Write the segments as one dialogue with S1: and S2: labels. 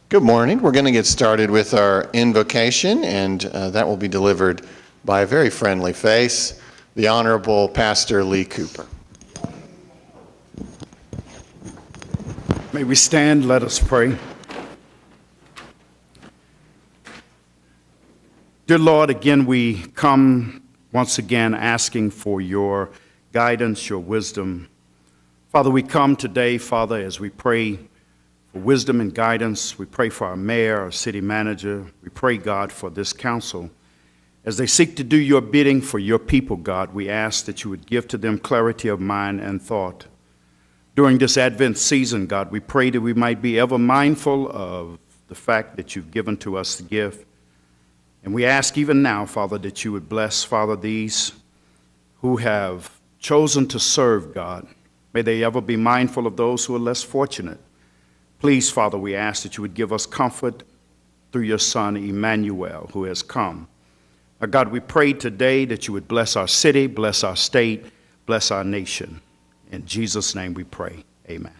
S1: Good morning. We're going to get started with our invocation, and that will be delivered by a very friendly face, the Honorable Pastor Lee Cooper.
S2: May we stand, let us pray. Dear Lord, again we come once again asking for your guidance, your wisdom. Father, we come today, Father, as we pray for wisdom and guidance. We pray for our mayor, our city manager. We pray, God, for this council. As they seek to do your bidding for your people, God, we ask that you would give to them clarity of mind and thought. During this Advent season, God, we pray that we might be ever mindful of the fact that you've given to us the gift. And we ask even now, Father, that you would bless, Father, these who have chosen to serve, God. May they ever be mindful of those who are less fortunate. Please, Father, we ask that you would give us comfort through your Son, Emmanuel, who has come. Now, God, we pray today that you would bless our city, bless our state, bless our nation. In Jesus' name we pray. Amen.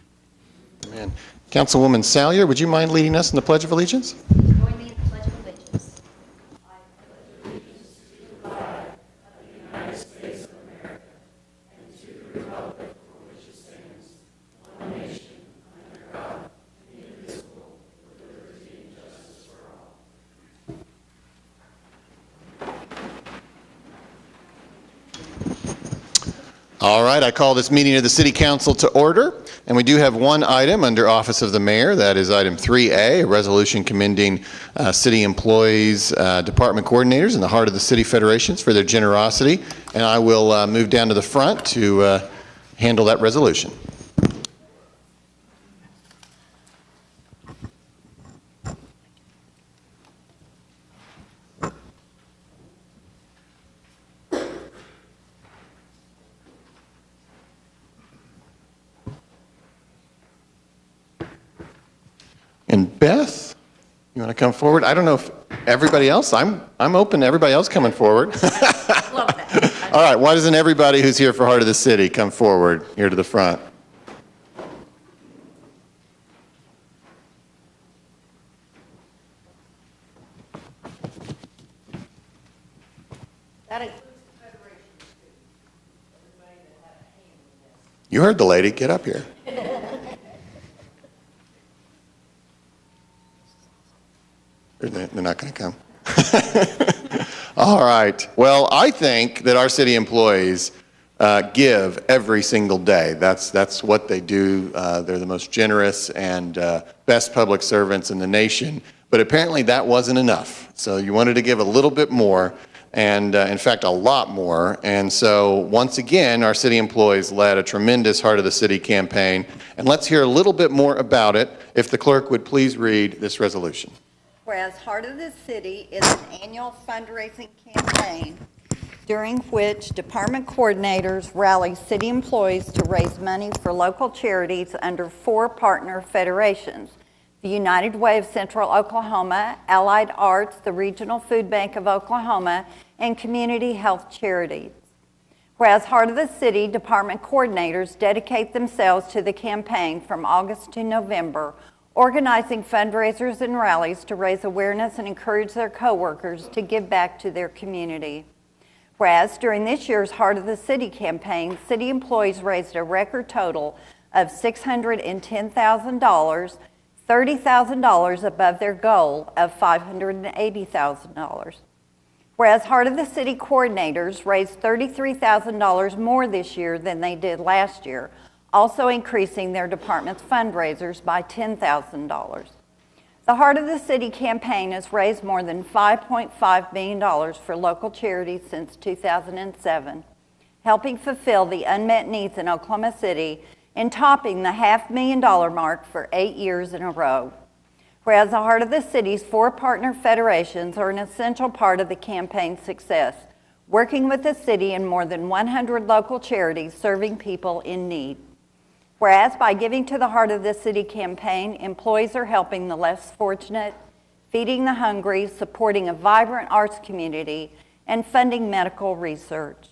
S1: Amen. Councilwoman Salyer, would you mind leading us in the Pledge of Allegiance?
S3: Join me in the Pledge of Allegiance. I pledge allegiance to the flag of the United States of America and to the republic for which it stands, one nation, under God, indivisible, with liberty and justice for all.
S1: All right, I call this meeting of the City Council to order, and we do have one item under Office of the Mayor. That is item 3A, a resolution commending city employees, department coordinators, and the Heart of the City Federations for their generosity. And I will move down to the front to handle that resolution. And Beth, you want to come forward? I don't know if everybody else, I'm open to everybody else coming forward.
S3: Love that.
S1: All right, why doesn't everybody who's here for Heart of the City come forward here to the front?
S3: That includes the Federation, too. Everybody that had a hand in this.
S1: You heard the lady, get up here. They're not going to come. All right. Well, I think that our city employees give every single day. That's what they do. They're the most generous and best public servants in the nation. But apparently that wasn't enough. So you wanted to give a little bit more, and in fact, a lot more. And so once again, our city employees led a tremendous Heart of the City campaign. And let's hear a little bit more about it. If the clerk would please read this resolution.
S4: Whereas Heart of the City is an annual fundraising campaign during which department coordinators rally city employees to raise money for local charities under 4 partner federations: the United Way of Central Oklahoma, Allied Arts, the Regional Food Bank of Oklahoma, and Community Health Charities. Whereas Heart of the City department coordinators dedicate themselves to the campaign from August to November, organizing fundraisers and rallies to raise awareness and encourage their coworkers to give back to their community. Whereas during this year's Heart of the City campaign, city employees raised a record total of $610,000, $30,000 above their goal of $580,000. Whereas Heart of the City coordinators raised $33,000 more this year than they did last year, also increasing their department's fundraisers by $10,000. The Heart of the City campaign has raised more than $5.5 million for local charities since 2007, helping fulfill the unmet needs in Oklahoma City and topping the $500,000 mark for 8 years in a row. Whereas the Heart of the City's 4 partner federations are an essential part of the campaign's success, working with the city and more than 100 local charities serving people in need. Whereas by giving to the Heart of the City campaign, employees are helping the less fortunate, feeding the hungry, supporting a vibrant arts community, and funding medical research.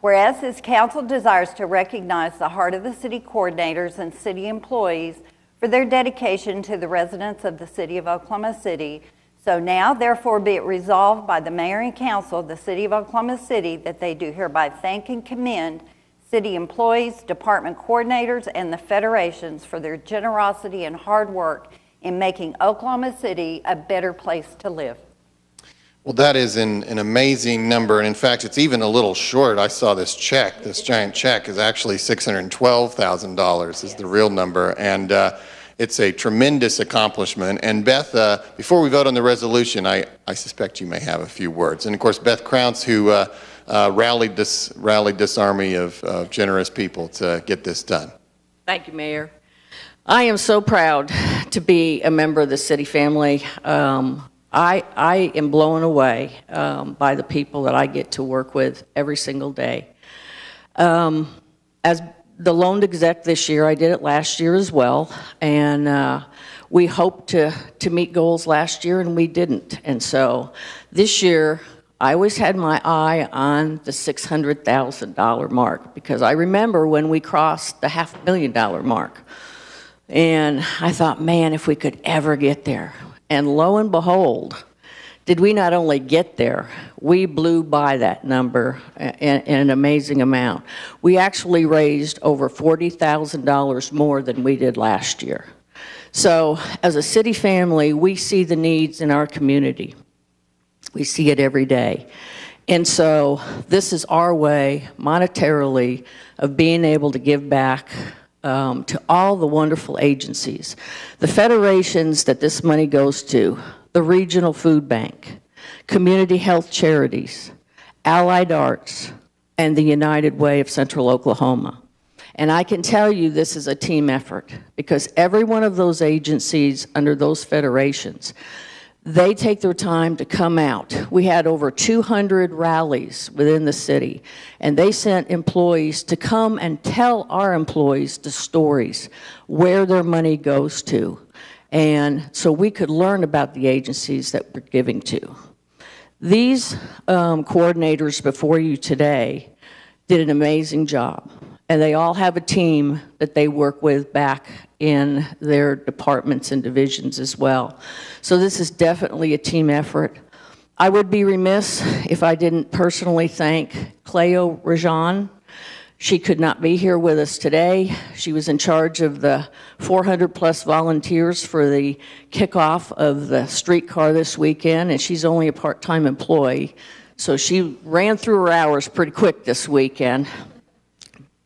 S4: Whereas this council desires to recognize the Heart of the City coordinators and city employees for their dedication to the residents of the city of Oklahoma City. So now, therefore, be it resolved by the mayor and council of the city of Oklahoma City that they do hereby thank and commend city employees, department coordinators, and the federations for their generosity and hard work in making Oklahoma City a better place to live.
S1: Well, that is an amazing number, and in fact, it's even a little short. I saw this check. This giant check is actually $612,000 is the real number, and it's a tremendous accomplishment. And Beth, before we vote on the resolution, I suspect you may have a few words. And of course, Beth Crounce, who rallied this army of generous people to get this done.
S5: Thank you, Mayor. I am so proud to be a member of the city family. I am blown away by the people that I get to work with every single day. As the loaned exec this year, I did it last year as well, and we hoped to meet goals last year, and we didn't. And so this year, I always had my eye on the $600,000 mark, because I remember when we crossed the $500,000 mark. And I thought, man, if we could ever get there. And lo and behold, did we not only get there, we blew by that number in an amazing amount. We actually raised over $40,000 more than we did last year. So as a city family, we see the needs in our community. We see it every day. And so this is our way, monetarily, of being able to give back to all the wonderful agencies. The federations that this money goes to, the Regional Food Bank, Community Health Charities, Allied Arts, and the United Way of Central Oklahoma. And I can tell you this is a team effort, because every one of those agencies under those federations, they take their time to come out. We had over 200 rallies within the city, and they sent employees to come and tell our employees the stories, where their money goes to, and so we could learn about the agencies that we're giving to. These coordinators before you today did an amazing job, and they all have a team that they work with back in their departments and divisions as well. So this is definitely a team effort. I would be remiss if I didn't personally thank Cleo Rajan. She could not be here with us today. She was in charge of the 400 plus volunteers for the kickoff of the streetcar this weekend, and she's only a part-time employee. So she ran through her hours pretty quick this weekend,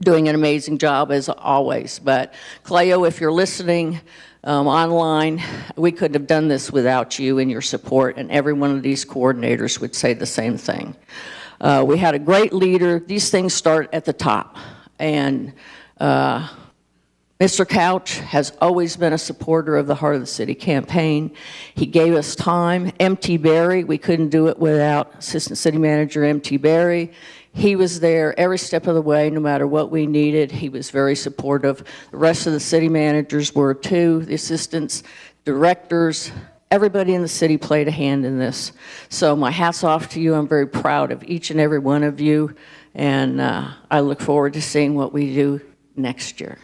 S5: doing an amazing job as always. But Cleo, if you're listening online, we couldn't have done this without you and your support, and every one of these coordinators would say the same thing. We had a great leader. These things start at the top, and Mr. Couch has always been a supporter of the Heart of the City campaign. He gave us time. M.T. Berry, we couldn't do it without Assistant City Manager M.T. Berry. He was there every step of the way, no matter what we needed. He was very supportive. The rest of the city managers were too, the assistants, directors. Everybody in the city played a hand in this. So my hat's off to you. I'm very proud of each and every one of you, and I look forward to seeing what we do next year.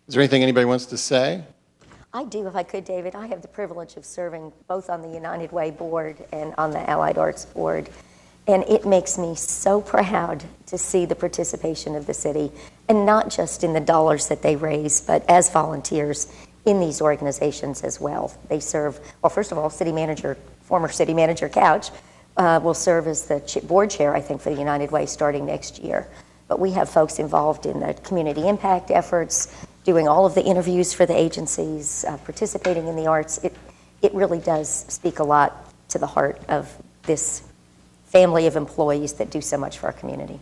S1: Is there anything anybody wants to say?
S6: I do, if I could, David. I have the privilege of serving both on the United Way board and on the Allied Arts board. And it makes me so proud to see the participation of the city, and not just in the dollars that they raise, but as volunteers in these organizations as well. They serve, well, first of all, former city manager Couch will serve as the board chair, I think, for the United Way starting next year. But we have folks involved in the community impact efforts, doing all of the interviews for the agencies, participating in the arts. It really does speak a lot to the heart of this family of employees that do so much for our community.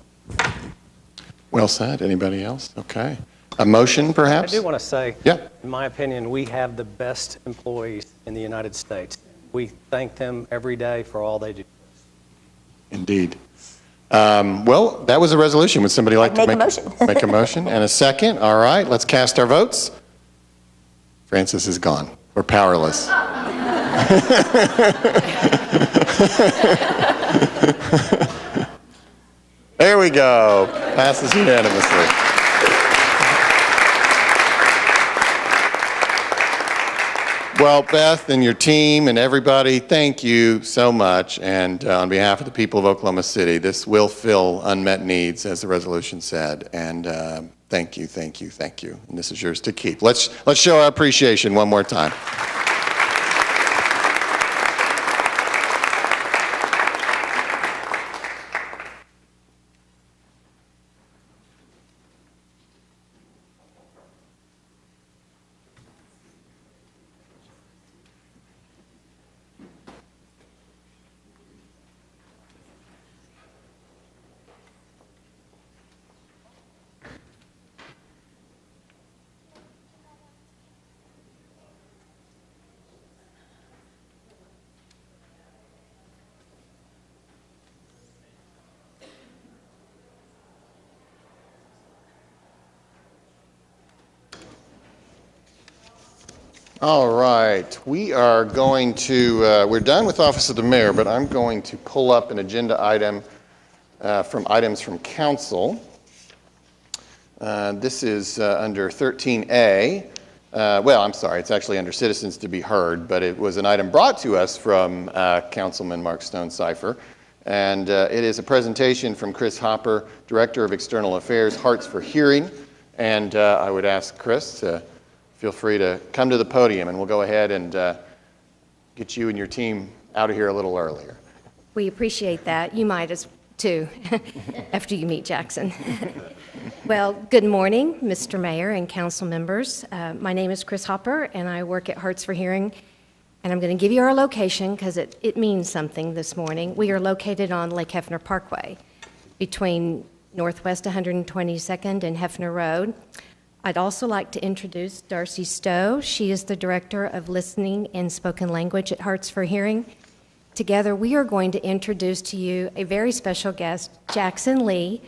S1: Well said. Anybody else? Okay. A motion, perhaps?
S7: I do want to say,
S1: yeah,
S7: in my opinion, we have the best employees in the United States. We thank them every day for all they do.
S1: Indeed. Well, that was a resolution. Would somebody like to
S6: make a motion?
S1: Make a motion and a second? All right, let's cast our votes. Francis is gone. We're powerless. There we go. Passes unanimously. Well, Beth and your team and everybody, thank you so much. And on behalf of the people of Oklahoma City, this will fill unmet needs, as the resolution said. And thank you, thank you, thank you. And this is yours to keep. Let's show our appreciation one more time. All right, we are going to, we're done with Office of the Mayor, but I'm going to pull up an agenda item from items from council. This is under 13A. Well, I'm sorry, it's actually under citizens to be heard, but it was an item brought to us from Councilman Mark Stone-Cipher. And it is a presentation from Chris Hopper, Director of External Affairs, Hearts for Hearing. And I would ask Chris to feel free to come to the podium, and we'll go ahead and get you and your team out of here a little earlier.
S8: We appreciate that. You might as too, after you meet Jackson. Well, good morning, Mr. Mayor and council members. My name is Chris Hopper, and I work at Hearts for Hearing. And I'm going to give you our location because it means something this morning. We are located on Lake Hefner Parkway between Northwest 122nd and Hefner Road. I'd also like to introduce Darcy Stowe. She is the Director of Listening and Spoken Language at Hearts for Hearing. Together, we are going to introduce to you a very special guest, Jackson Lee,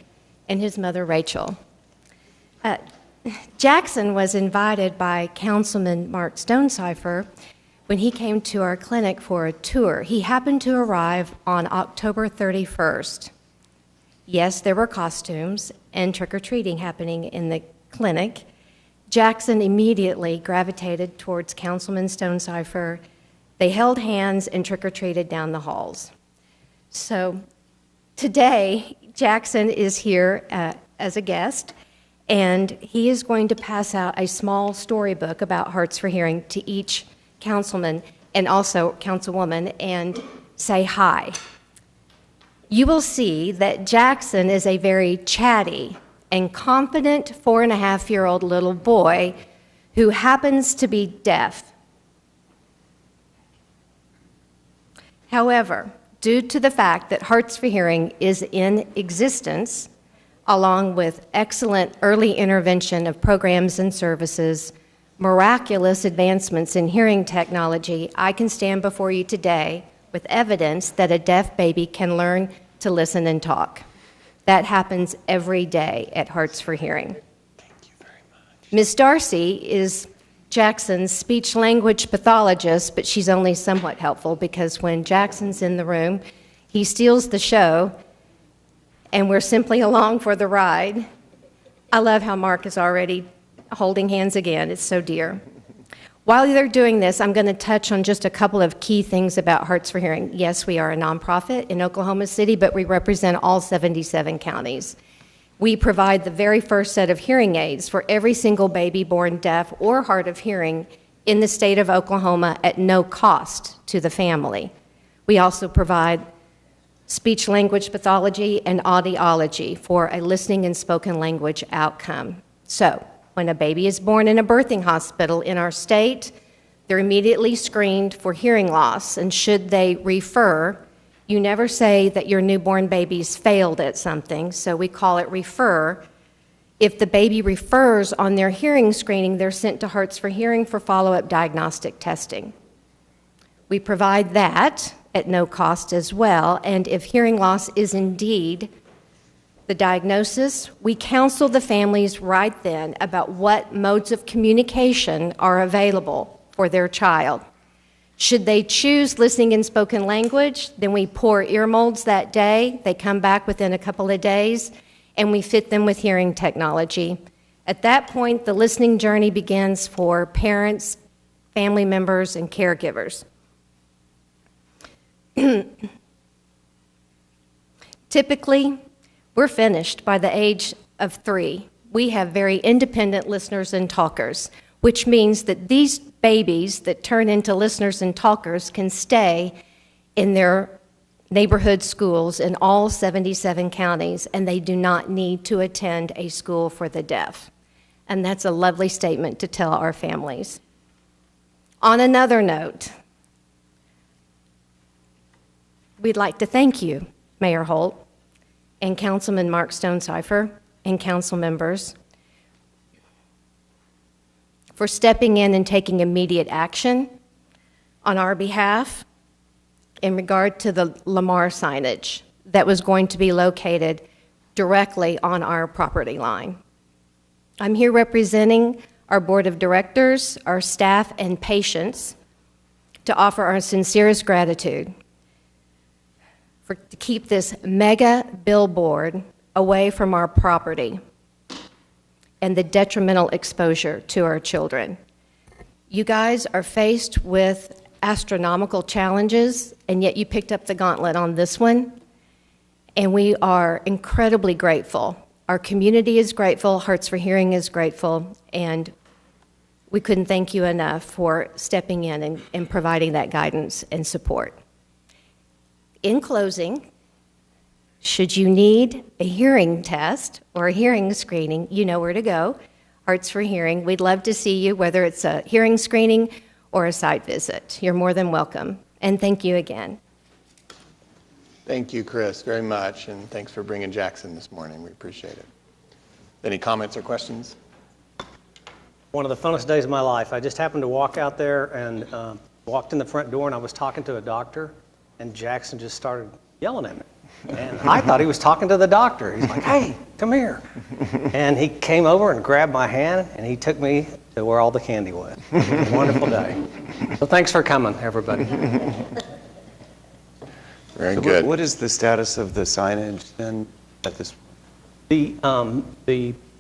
S8: and his mother, Rachel. Jackson was invited by Councilman Mark Stone-Cipher when he came to our clinic for a tour. He happened to arrive on October 31st. Yes, there were costumes and trick-or-treating happening in the clinic. Jackson immediately gravitated towards Councilman Stone-Cipher. They held hands and trick-or-treated down the halls. So today, Jackson is here as a guest, and he is going to pass out a small storybook about Hearts for Hearing to each councilman and also councilwoman and say hi. You will see that Jackson is a very chatty and confident 4.5-year-old little boy who happens to be deaf. However, due to the fact that Hearts for Hearing is in existence, along with excellent early intervention of programs and services, miraculous advancements in hearing technology, I can stand before you today with evidence that a deaf baby can learn to listen and talk. That happens every day at Hearts for Hearing.
S1: Thank you very much.
S8: Ms. Darcy is Jackson's speech-language pathologist, but she's only somewhat helpful because when Jackson's in the room, he steals the show, and we're simply along for the ride. I love how Mark is already holding hands again. It's so dear. While they're doing this, I'm going to touch on just a couple of key things about Hearts for Hearing. Yes, we are a nonprofit in Oklahoma City, but we represent all 77 counties. We provide the very first set of hearing aids for every single baby born deaf or hard of hearing in the state of Oklahoma at no cost to the family. We also provide speech-language pathology and audiology for a listening and spoken language outcome. So, when a baby is born in a birthing hospital in our state, they're immediately screened for hearing loss, and should they refer, you never say that your newborn baby's failed at something, so we call it refer. If the baby refers on their hearing screening, they're sent to Hearts for Hearing for follow-up diagnostic testing. We provide that at no cost as well, and if hearing loss is indeed the diagnosis, we counsel the families right then about what modes of communication are available for their child. Should they choose listening and spoken language, then we pour ear molds that day. They come back within a couple of days, and we fit them with hearing technology. At that point, the listening journey begins for parents, family members, and caregivers. Typically, we're finished by the age of 3. We have very independent listeners and talkers, which means that these babies that turn into listeners and talkers can stay in their neighborhood schools in all 77 counties, and they do not need to attend a school for the deaf. And that's a lovely statement to tell our families. On another note, we'd like to thank you, Mayor Holt and Councilman Mark Stonecipher and council members, for stepping in and taking immediate action on our behalf in regard to the Lamar signage that was going to be located directly on our property line. I'm here representing our board of directors, our staff, and patients to offer our sincerest gratitude to keep this mega billboard away from our property and the detrimental exposure to our children. You guys are faced with astronomical challenges, and yet you picked up the gauntlet on this one, and we are incredibly grateful. Our community is grateful, Hearts for Hearing is grateful, and we couldn't thank you enough for stepping in and providing that guidance and support. In closing, should you need a hearing test or a hearing screening, you know where to go. Hearts for Hearing. We'd love to see you, whether it's a hearing screening or a site visit. You're more than welcome. And thank you again.
S1: Thank you, Chris, very much, and thanks for bringing Jackson this morning. We appreciate it. Any comments or questions?
S7: One of the funnest days of my life. I just happened to walk out there and walked in the front door, and I was talking to a doctor, and Jackson just started yelling at me. And I thought he was talking to the doctor. He's like, "Hey, come here." And he came over and grabbed my hand, and he took me to where all the candy was. It was a wonderful day. So thanks for coming, everybody.
S1: Very
S9: So
S1: good.
S9: what is the status of the signage then at this?
S7: The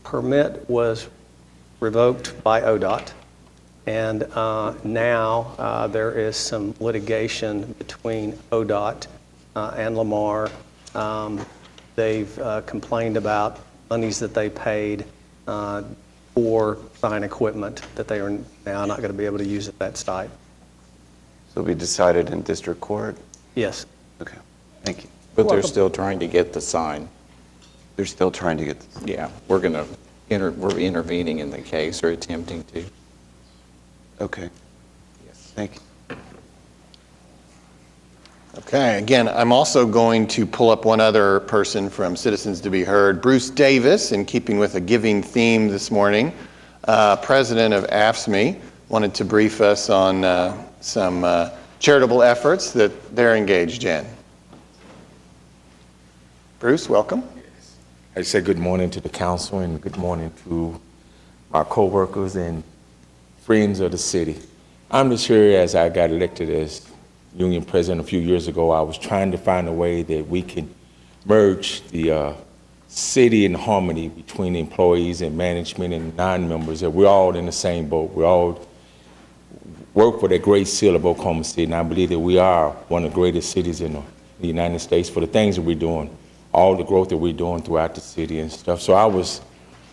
S7: permit was revoked by ODOT, and now there is some litigation between ODOT and Lamar. They've complained about monies that they paid for sign equipment that they are now not going to be able to use at that site.
S9: So it'll be decided in district court?
S7: Yes.
S9: Okay, thank you.
S10: But they're still trying to get the sign.
S9: They're still trying to get this.
S10: Yeah, we're intervening in the case, or attempting to.
S9: Okay,
S10: Yes.
S9: thank you.
S1: Okay, again, I'm also going to pull up one other person from Citizens to be Heard. Bruce Davis, in keeping with a giving theme this morning, president of AFSCME, wanted to brief us on some charitable efforts that they're engaged in. Bruce, welcome.
S11: I say good morning to the council and good morning to my co-workers and friends of the city. I'm just here as I got elected as union president a few years ago. I was trying to find a way that we can merge the city in harmony between employees and management and non-members, that we're all in the same boat. We all work for the great seal of Oklahoma City, and I believe that we are one of the greatest cities in the United States for the things that we're doing, all the growth that we're doing throughout the city and stuff. So I was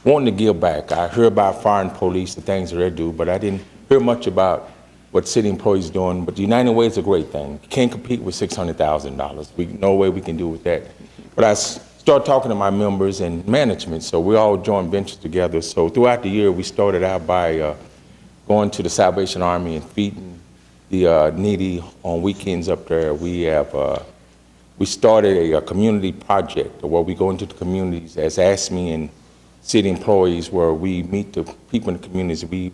S11: wanting to give back. I heard about fire and police, the things that they do, but I didn't hear much about what city employees are doing. But the United Way is a great thing. You can't compete with $600,000. No way we can do with that. But I started talking to my members and management, so we all joined ventures together. So throughout the year, we started out by going to the Salvation Army and feeding the needy on weekends up there. We started a community project where we go into the communities as AFSCME and city employees, where we meet the people in the communities. We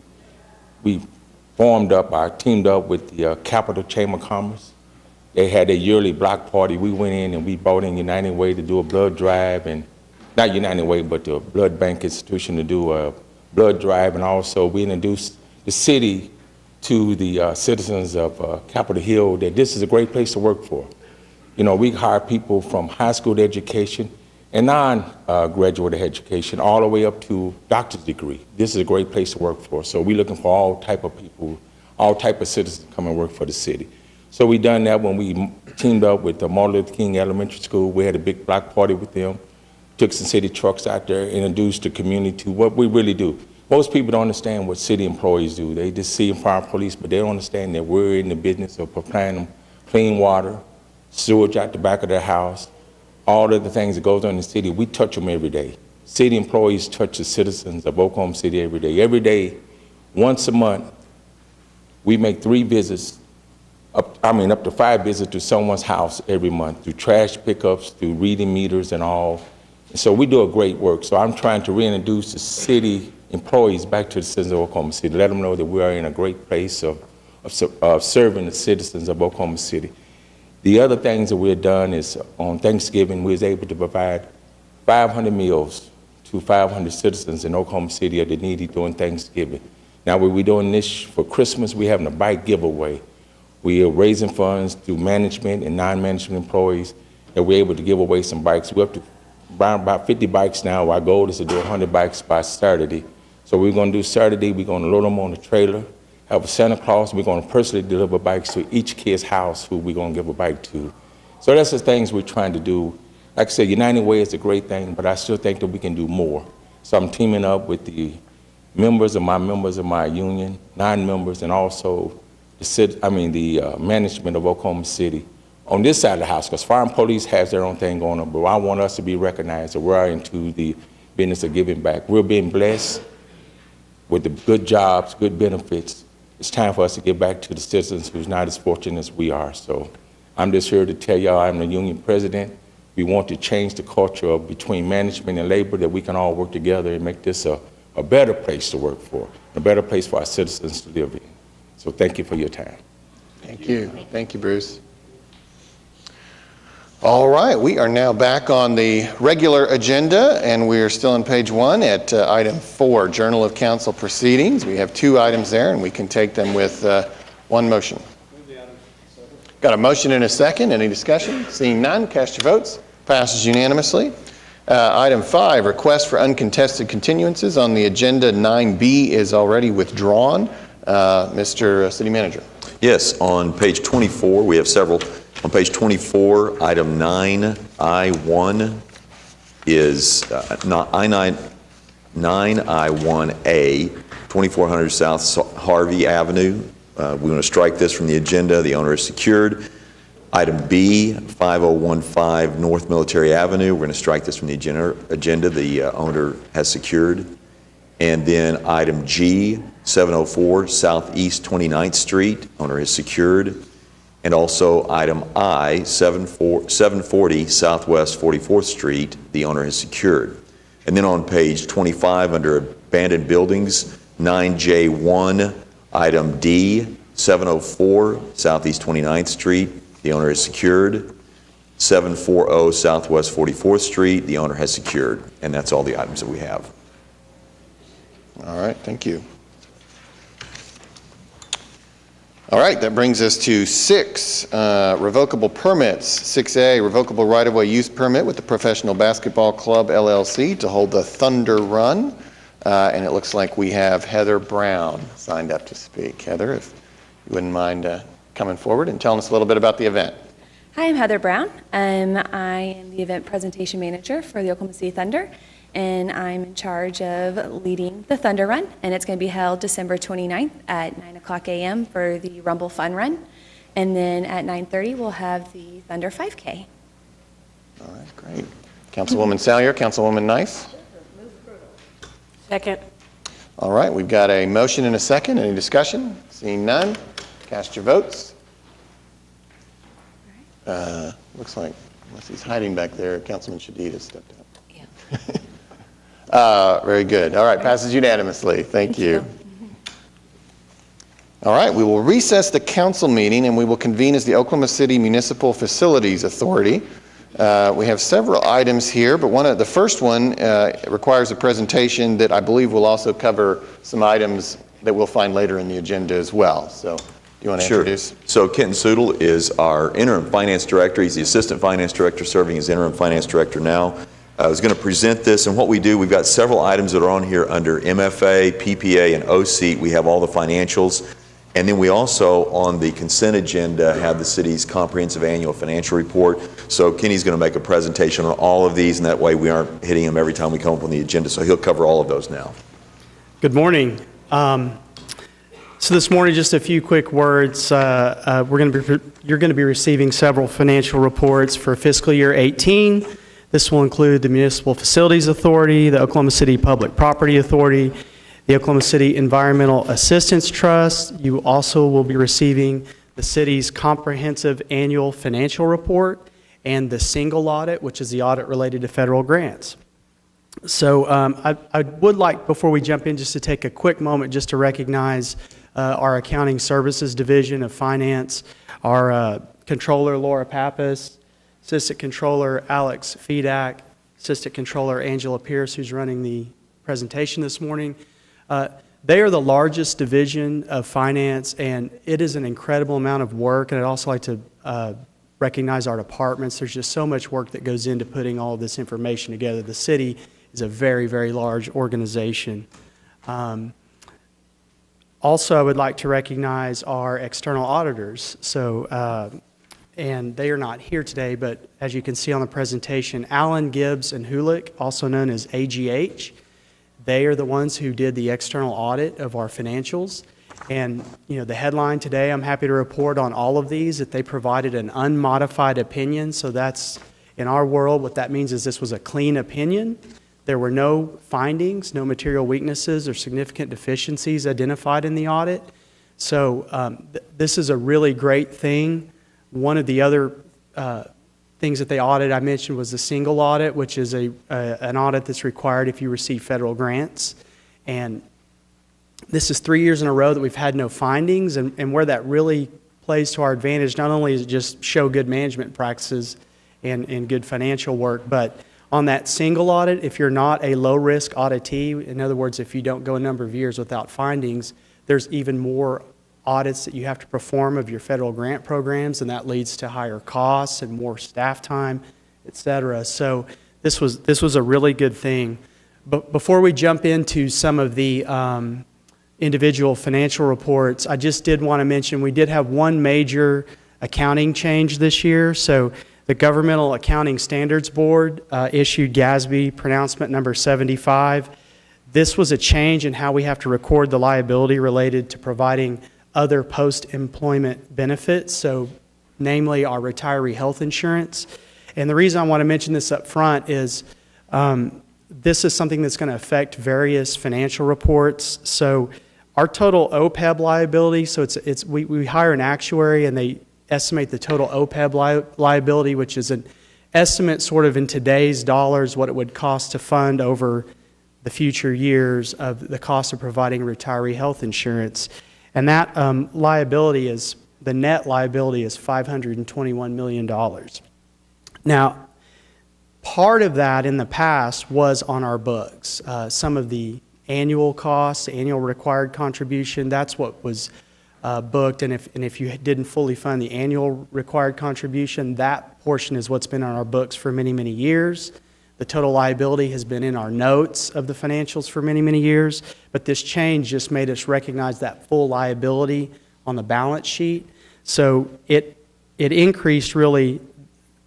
S11: teamed up with the Capital Chamber of Commerce. They had a yearly block party. We went in and we brought in United Way to do a blood drive, and not United Way, but the Blood Bank Institution to do a blood drive, and also we introduced the city to the citizens of Capitol Hill that this is a great place to work for. You know, we hire people from high school education and non-graduate education all the way up to doctor's degree. This is a great place to work for. So we're looking for all type of people, all type of citizens to come and work for the city. So we done that when we teamed up with the Martin Luther King Elementary School. We had a big block party with them, took some city trucks out there, introduced the community to what we really do. Most people don't understand what city employees do. They just see fire and police, but they don't understand that we're in the business of supplying them clean water, sewage out the back of their house, all of the things that goes on in the city. We touch them every day. City employees touch the citizens of Oklahoma City every day. Every day, once a month, we make 3 visits, up to 5 visits to someone's house every month, through trash pickups, through reading meters and all. And so we do a great work. So I'm trying to reintroduce the city employees back to the citizens of Oklahoma City, let them know that we are in a great place of serving the citizens of Oklahoma City. The other things that we've done is on Thanksgiving, we was able to provide 500 meals to 500 citizens in Oklahoma City that needed during Thanksgiving. Now, we're doing this for Christmas, we're having a bike giveaway. We are raising funds through management and non-management employees that we're able to give away some bikes. We're up to about 50 bikes now. Our goal is to do 100 bikes by Saturday. So we're going to do Saturday, we're going to load them on the trailer, have a Santa Claus, we're going to personally deliver bikes to each kid's house who we're going to give a bike to. So that's the things we're trying to do. Like I said, United Way is a great thing, but I still think that we can do more. So I'm teaming up with the members of my union, non-members, and also the management of Oklahoma City on this side of the house, because fire and police has their own thing going on, but I want us to be recognized that we're into the business of giving back. We're being blessed with the good jobs, good benefits. It's time for us to give back to the citizens who's not as fortunate as we are. So I'm just here to tell y'all I'm the union president. We want to change the culture between management and labor, that we can all work together and make this a better place to work for, a better place for our citizens to live in. So thank you for your time.
S1: Thank you. Thank you, Bruce. All right, we are now back on the regular agenda, and we are still on page 1 at item 4, Journal of Council Proceedings. We have 2 items there, and we can take them with one motion. Got a motion and a second. Any discussion? Seeing none, cast your votes. Passes unanimously. Item 5, request for uncontested continuances on the agenda. 9B is already withdrawn. Mr. City Manager.
S12: Yes, on page 24, we have several. On page 24, item 9I1 is I9, 9I1A, 2400 South Harvey Avenue. We want to strike this from the agenda. The owner is secured. Item B, 5015 North Military Avenue. We're going to strike this from the agenda. The owner has secured. And then item G, 704 Southeast 29th Street. Owner is secured. And also item I, 740 Southwest 44th Street. The owner has secured. And then on page 25 under abandoned buildings, 9J1, item D, 704 Southeast 29th Street. The owner is secured. 740 Southwest 44th Street. The owner has secured. And that's all the items that we have.
S1: All right, thank you. All right, that brings us to 6 revocable permits. 6A, revocable right-of-way use permit with the Professional Basketball Club, LLC, to hold the Thunder Run. And it looks like we have Heather Brown signed up to speak. Heather, if you wouldn't mind coming forward and telling us a little bit about the event.
S13: Hi, I'm Heather Brown. I am the event presentation manager for the Oklahoma City Thunder, and I'm in charge of leading the Thunder Run, and it's going to be held December 29th at 9 o'clock a.m. for the Rumble Fun Run, and then at 9:30 we'll have the Thunder 5K.
S1: All right, great. Councilwoman Salyer, Councilwoman Nice.
S14: Second.
S1: All right, we've got a motion and a second. Any discussion? Seeing none, cast your votes. Looks like, unless he's hiding back there, Councilman Shadid has stepped up. Yeah. Very good. All right, passes unanimously. Thank you. All right, we will recess the council meeting and we will convene as the Oklahoma City Municipal Facilities Authority. We have several items here, but the first one requires a presentation that I believe will also cover some items that we'll find later in the agenda as well. So you want to introduce?
S12: So Kenton Soodle is our interim finance director. He's the assistant finance director serving as interim finance director now. I was going to present this, and what we do, we've got several items that are on here under MFA, PPA, and OC. We have all the financials. And then we also, on the consent agenda, have the city's comprehensive annual financial report. So Kenny's going to make a presentation on all of these, and that way we aren't hitting him every time we come up on the agenda. So he'll cover all of those now.
S14: Good morning. So this morning, just a few quick words. You're going to be receiving several financial reports for fiscal year 18. This will include the Municipal Facilities Authority, the Oklahoma City Public Property Authority, the Oklahoma City Environmental Assistance Trust. You also will be receiving the city's comprehensive annual financial report and the single audit, which is the audit related to federal grants. So I would like, before we jump in, just to take a quick moment just to recognize our Accounting Services Division of Finance, our Controller Laura Pappas, Assistant Controller Alex Fedak, Assistant Controller Angela Pierce, who's running the presentation this morning. They are the largest division of finance, and it is an incredible amount of work. And I'd also like to recognize our departments. There's just so much work that goes into putting all of this information together. The city is a very, very large organization. Also, I would like to recognize our external auditors. And they are not here today, but as you can see on the presentation, Allen, Gibbs, and Hulick, also known as AGH, they are the ones who did the external audit of our financials. And, you know, the headline today, I'm happy to report on all of these, that they provided an unmodified opinion. So that's, in our world, what that means is this was a clean opinion. There were no findings, no material weaknesses or significant deficiencies identified in the audit. So this is a really great thing. One of the other things that they audited, I mentioned, was the single audit, which is an audit that's required if you receive federal grants. And this is 3 years in a row that we've had no findings, and where that really plays to our advantage, not only is it just show good management practices and good financial work, but on that single audit, if you're not a low-risk auditee, in other words, if you don't go a number of years without findings, there's even more audits that you have to perform of your federal grant programs, and that leads to higher costs and more staff time, et cetera. So this was a really good thing. But before we jump into some of the individual financial reports, I just did want to mention we did have one major accounting change this year. So the Governmental Accounting Standards Board issued GASB pronouncement number 75. This was a change in how we have to record the liability related to providing other post-employment benefits, so namely our retiree health insurance. And the reason I want to mention this up front is this is something that's going to affect various financial reports. So our total OPEB liability, so we hire an actuary and they estimate the total OPEB liability, which is an estimate sort of in today's dollars what it would cost to fund over the future years of the cost of providing retiree health insurance. And that liability is, the net liability is $521 million. Now, part of that in the past was on our books. Some of the annual costs, annual required contribution, that's what was booked. And if you didn't fully fund the annual required contribution, that portion is what's been on our books for many, many years. The total liability has been in our notes of the financials for many, many years, but this change just made us recognize that full liability on the balance sheet. So it increased really,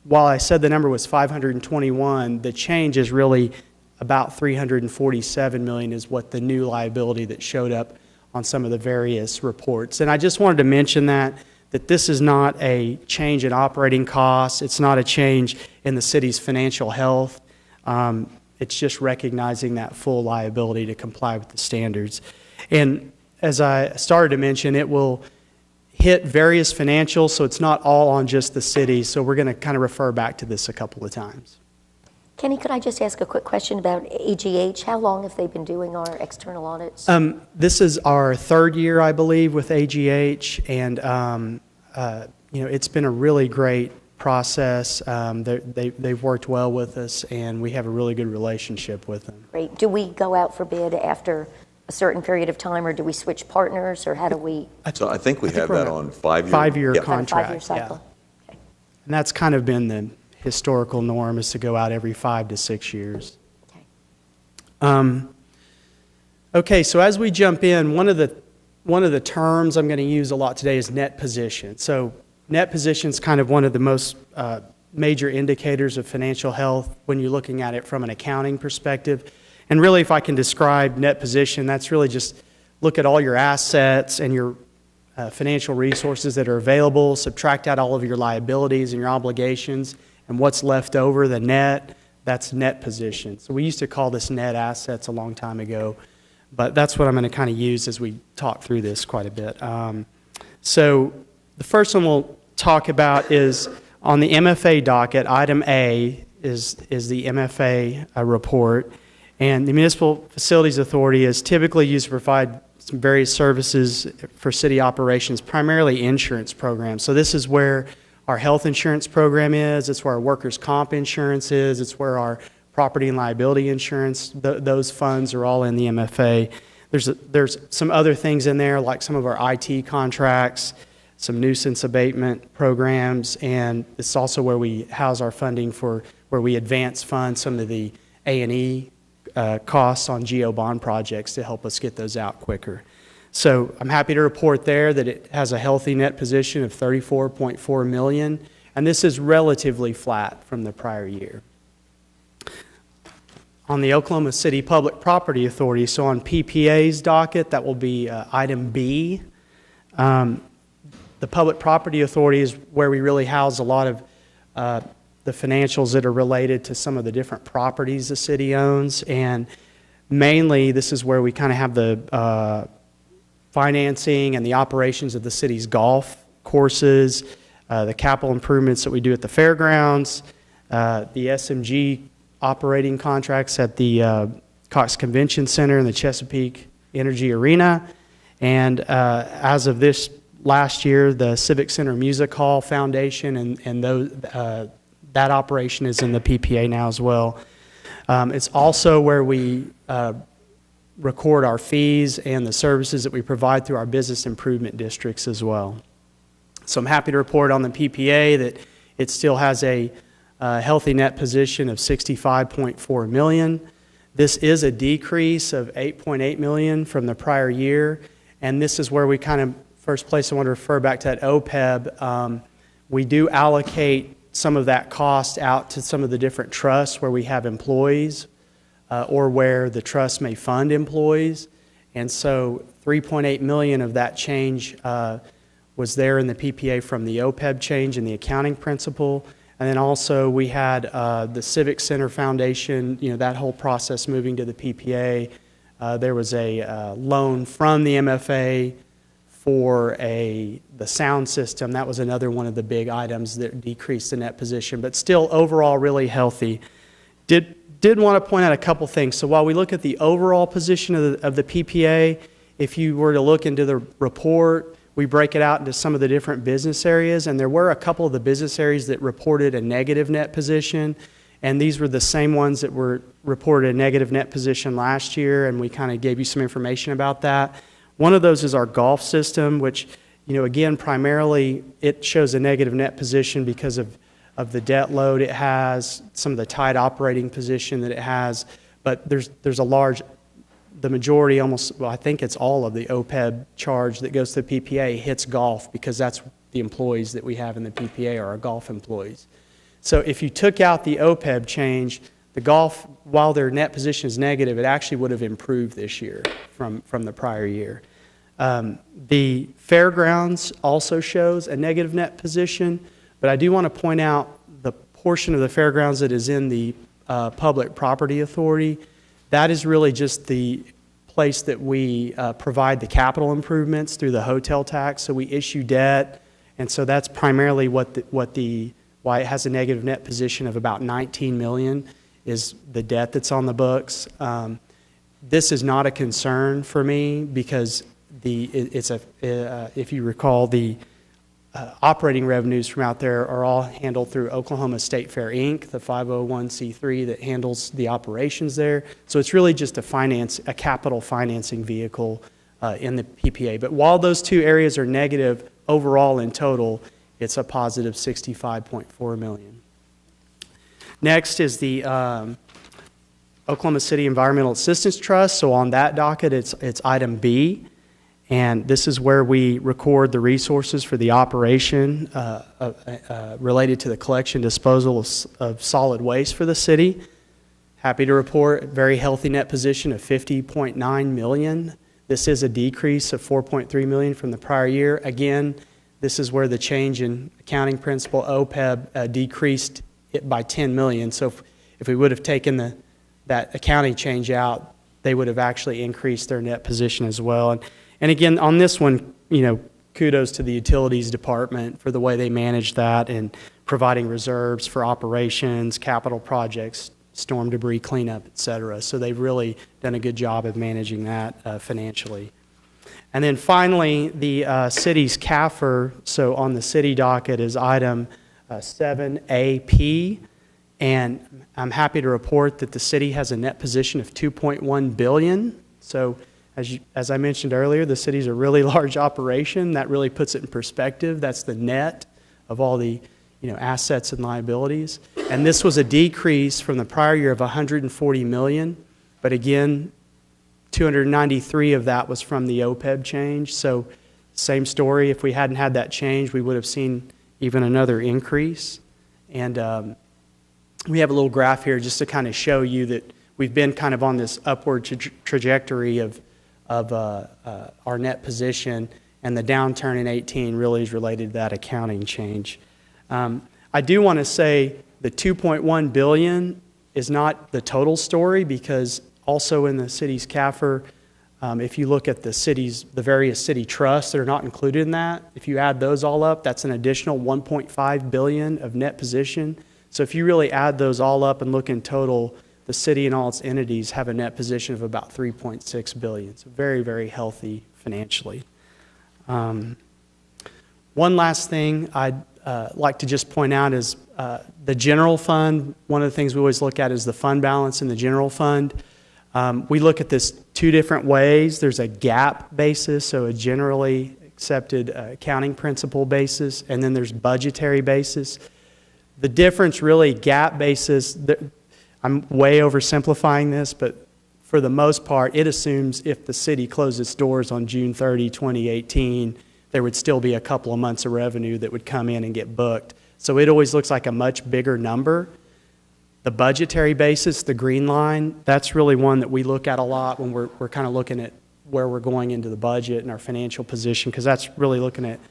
S14: while I said the number was 521, the change is really about 347 million is what the new liability that showed up on some of the various reports. And I just wanted to mention that this is not a change in operating costs. It's not a change in the city's financial health. It's just recognizing that full liability to comply with the standards. And as I started to mention, it will hit various financials, so it's not all on just the city. So we're going to kind of refer back to this a couple of times.
S6: Kenny, could I just ask a quick question about AGH? How long have they been doing our external audits?
S14: This is our third year, I believe, with AGH, and it's been a really great process. They've worked well with us, and we have a really good relationship with them.
S6: Great. Do we go out for bid after a certain period of time, or do we switch partners, or how do we?
S12: So I think we have
S14: we're
S12: that
S14: on
S12: on 5-year.
S14: Five-year
S12: Yep.
S14: contract.
S6: 5-year cycle?
S14: Yeah. And that's kind of been the historical norm, is to go out every 5 to 6 years.
S6: Okay.
S14: Okay, so as we jump in, one of the terms I'm going to use a lot today is net position. So net position is kind of one of the most major indicators of financial health when you're looking at it from an accounting perspective. And really, if I can describe net position, that's really just look at all your assets and your financial resources that are available, subtract out all of your liabilities and your obligations, and what's left over, the net, that's net position. So we used to call this net assets a long time ago, but that's what I'm going to kind of use as we talk through this quite a bit. So the first one we'll talk about is on the MFA docket. Item A is the MFA report. And the Municipal Facilities Authority is typically used to provide some various services for city operations, primarily insurance programs. So this is where our health insurance program is, it's where our workers' comp insurance is, it's where our property and liability insurance, those funds are all in the MFA. There's some other things in there, like some of our IT contracts, some nuisance abatement programs, and it's also where we house our funding for where we advance fund some of the A&E costs on GO bond projects to help us get those out quicker. So I'm happy to report there that it has a healthy net position of $34.4 million, and this is relatively flat from the prior year. On the Oklahoma City Public Property Authority, so on PPA's docket, that will be item B. The Public Property Authority is where we really house a lot of the financials that are related to some of the different properties the city owns, and mainly this is where we kind of have the financing and the operations of the city's golf courses, the capital improvements that we do at the fairgrounds, the SMG operating contracts at the Cox Convention Center and the Chesapeake Energy Arena, and as of this last year, the Civic Center Music Hall Foundation and those, that operation is in the PPA now as well. It's also where we record our fees and the services that we provide through our business improvement districts as well. So I'm happy to report on the PPA that it still has a healthy net position of $65.4 million. This is a decrease of $8.8 million from the prior year, and this is where we kind of, first place I want to refer back to that OPEB. We do allocate some of that cost out to some of the different trusts where we have employees or where the trust may fund employees. And so $3.8 million of that change was there in the PPA from the OPEB change in the accounting principle. And then also we had the Civic Center Foundation, that whole process moving to the PPA. There was a loan from the MFA for the sound system. That was another one of the big items that decreased the net position, but still overall really healthy. Did want to point out a couple things. So while we look at the overall position of the PPA, if you were to look into the report, we break it out into some of the different business areas, and there were a couple of the business areas that reported a negative net position, and these were the same ones that were reported a negative net position last year, and we kind of gave you some information about that. One of those is our golf system, which, again, primarily it shows a negative net position because of the debt load it has, some of the tight operating position that it has, but there's the majority, I think it's all of the OPEB charge that goes to the PPA hits golf, because that's the employees that we have in the PPA are our golf employees. So if you took out the OPEB change, the golf, while their net position is negative, it actually would have improved this year from the prior year. The fairgrounds also shows a negative net position, but I do want to point out the portion of the fairgrounds that is in the Public Property Authority. That is really just the place that we provide the capital improvements through the hotel tax. So we issue debt, and so that's primarily why it has a negative net position of about $19 million is the debt that's on the books. This is not a concern for me because if you recall, the operating revenues from out there are all handled through Oklahoma State Fair, Inc., the 501c3 that handles the operations there. So it's really just a capital financing vehicle in the PPA. But while those two areas are negative, overall in total, it's a positive $65.4 million. Next is the Oklahoma City Environmental Assistance Trust. So on that docket, it's item B. And this is where we record the resources for the operation related to the collection disposal of solid waste for the city. Happy to report a very healthy net position of $50.9 million. This is a decrease of $4.3 million from the prior year. Again, this is where the change in accounting principle, OPEB, decreased it by $10 million. So if we would have taken that accounting change out, they would have actually increased their net position as well. And again, on this one, kudos to the utilities department for the way they managed that and providing reserves for operations, capital projects, storm debris cleanup, et cetera. So they've really done a good job of managing that financially. And then finally, the city's CAFR, so on the city docket is item 7AP, and I'm happy to report that the city has a net position of $2.1 billion. So as I mentioned earlier, the city's a really large operation. That really puts it in perspective. That's the net of all the assets and liabilities. And this was a decrease from the prior year of $140 million. But again, 293 of that was from the OPEB change. So same story. If we hadn't had that change, we would have seen even another increase. And we have a little graph here just to kind of show you that we've been kind of on this upward trajectory of our net position, and the downturn in 18 really is related to that accounting change. I do want to say the $2.1 billion is not the total story, because also in the city's CAFR, if you look at the various city trusts that are not included in that, if you add those all up, that's an additional $1.5 billion of net position. So if you really add those all up and look in total, the city and all its entities have a net position of about $3.6 billion. So very, very healthy financially. One last thing I'd like to just point out is the general fund. One of the things we always look at is the fund balance in the general fund. We look at this two different ways. There's a GAAP basis, so a generally accepted accounting principle basis, and then there's budgetary basis. The difference really, GAAP basis, I'm way oversimplifying this, but for the most part, it assumes if the city closed its doors on June 30, 2018, there would still be a couple of months of revenue that would come in and get booked. So it always looks like a much bigger number. The budgetary basis, the green line, that's really one that we look at a lot when we're kind of looking at where we're going into the budget and our financial position, because that's really looking at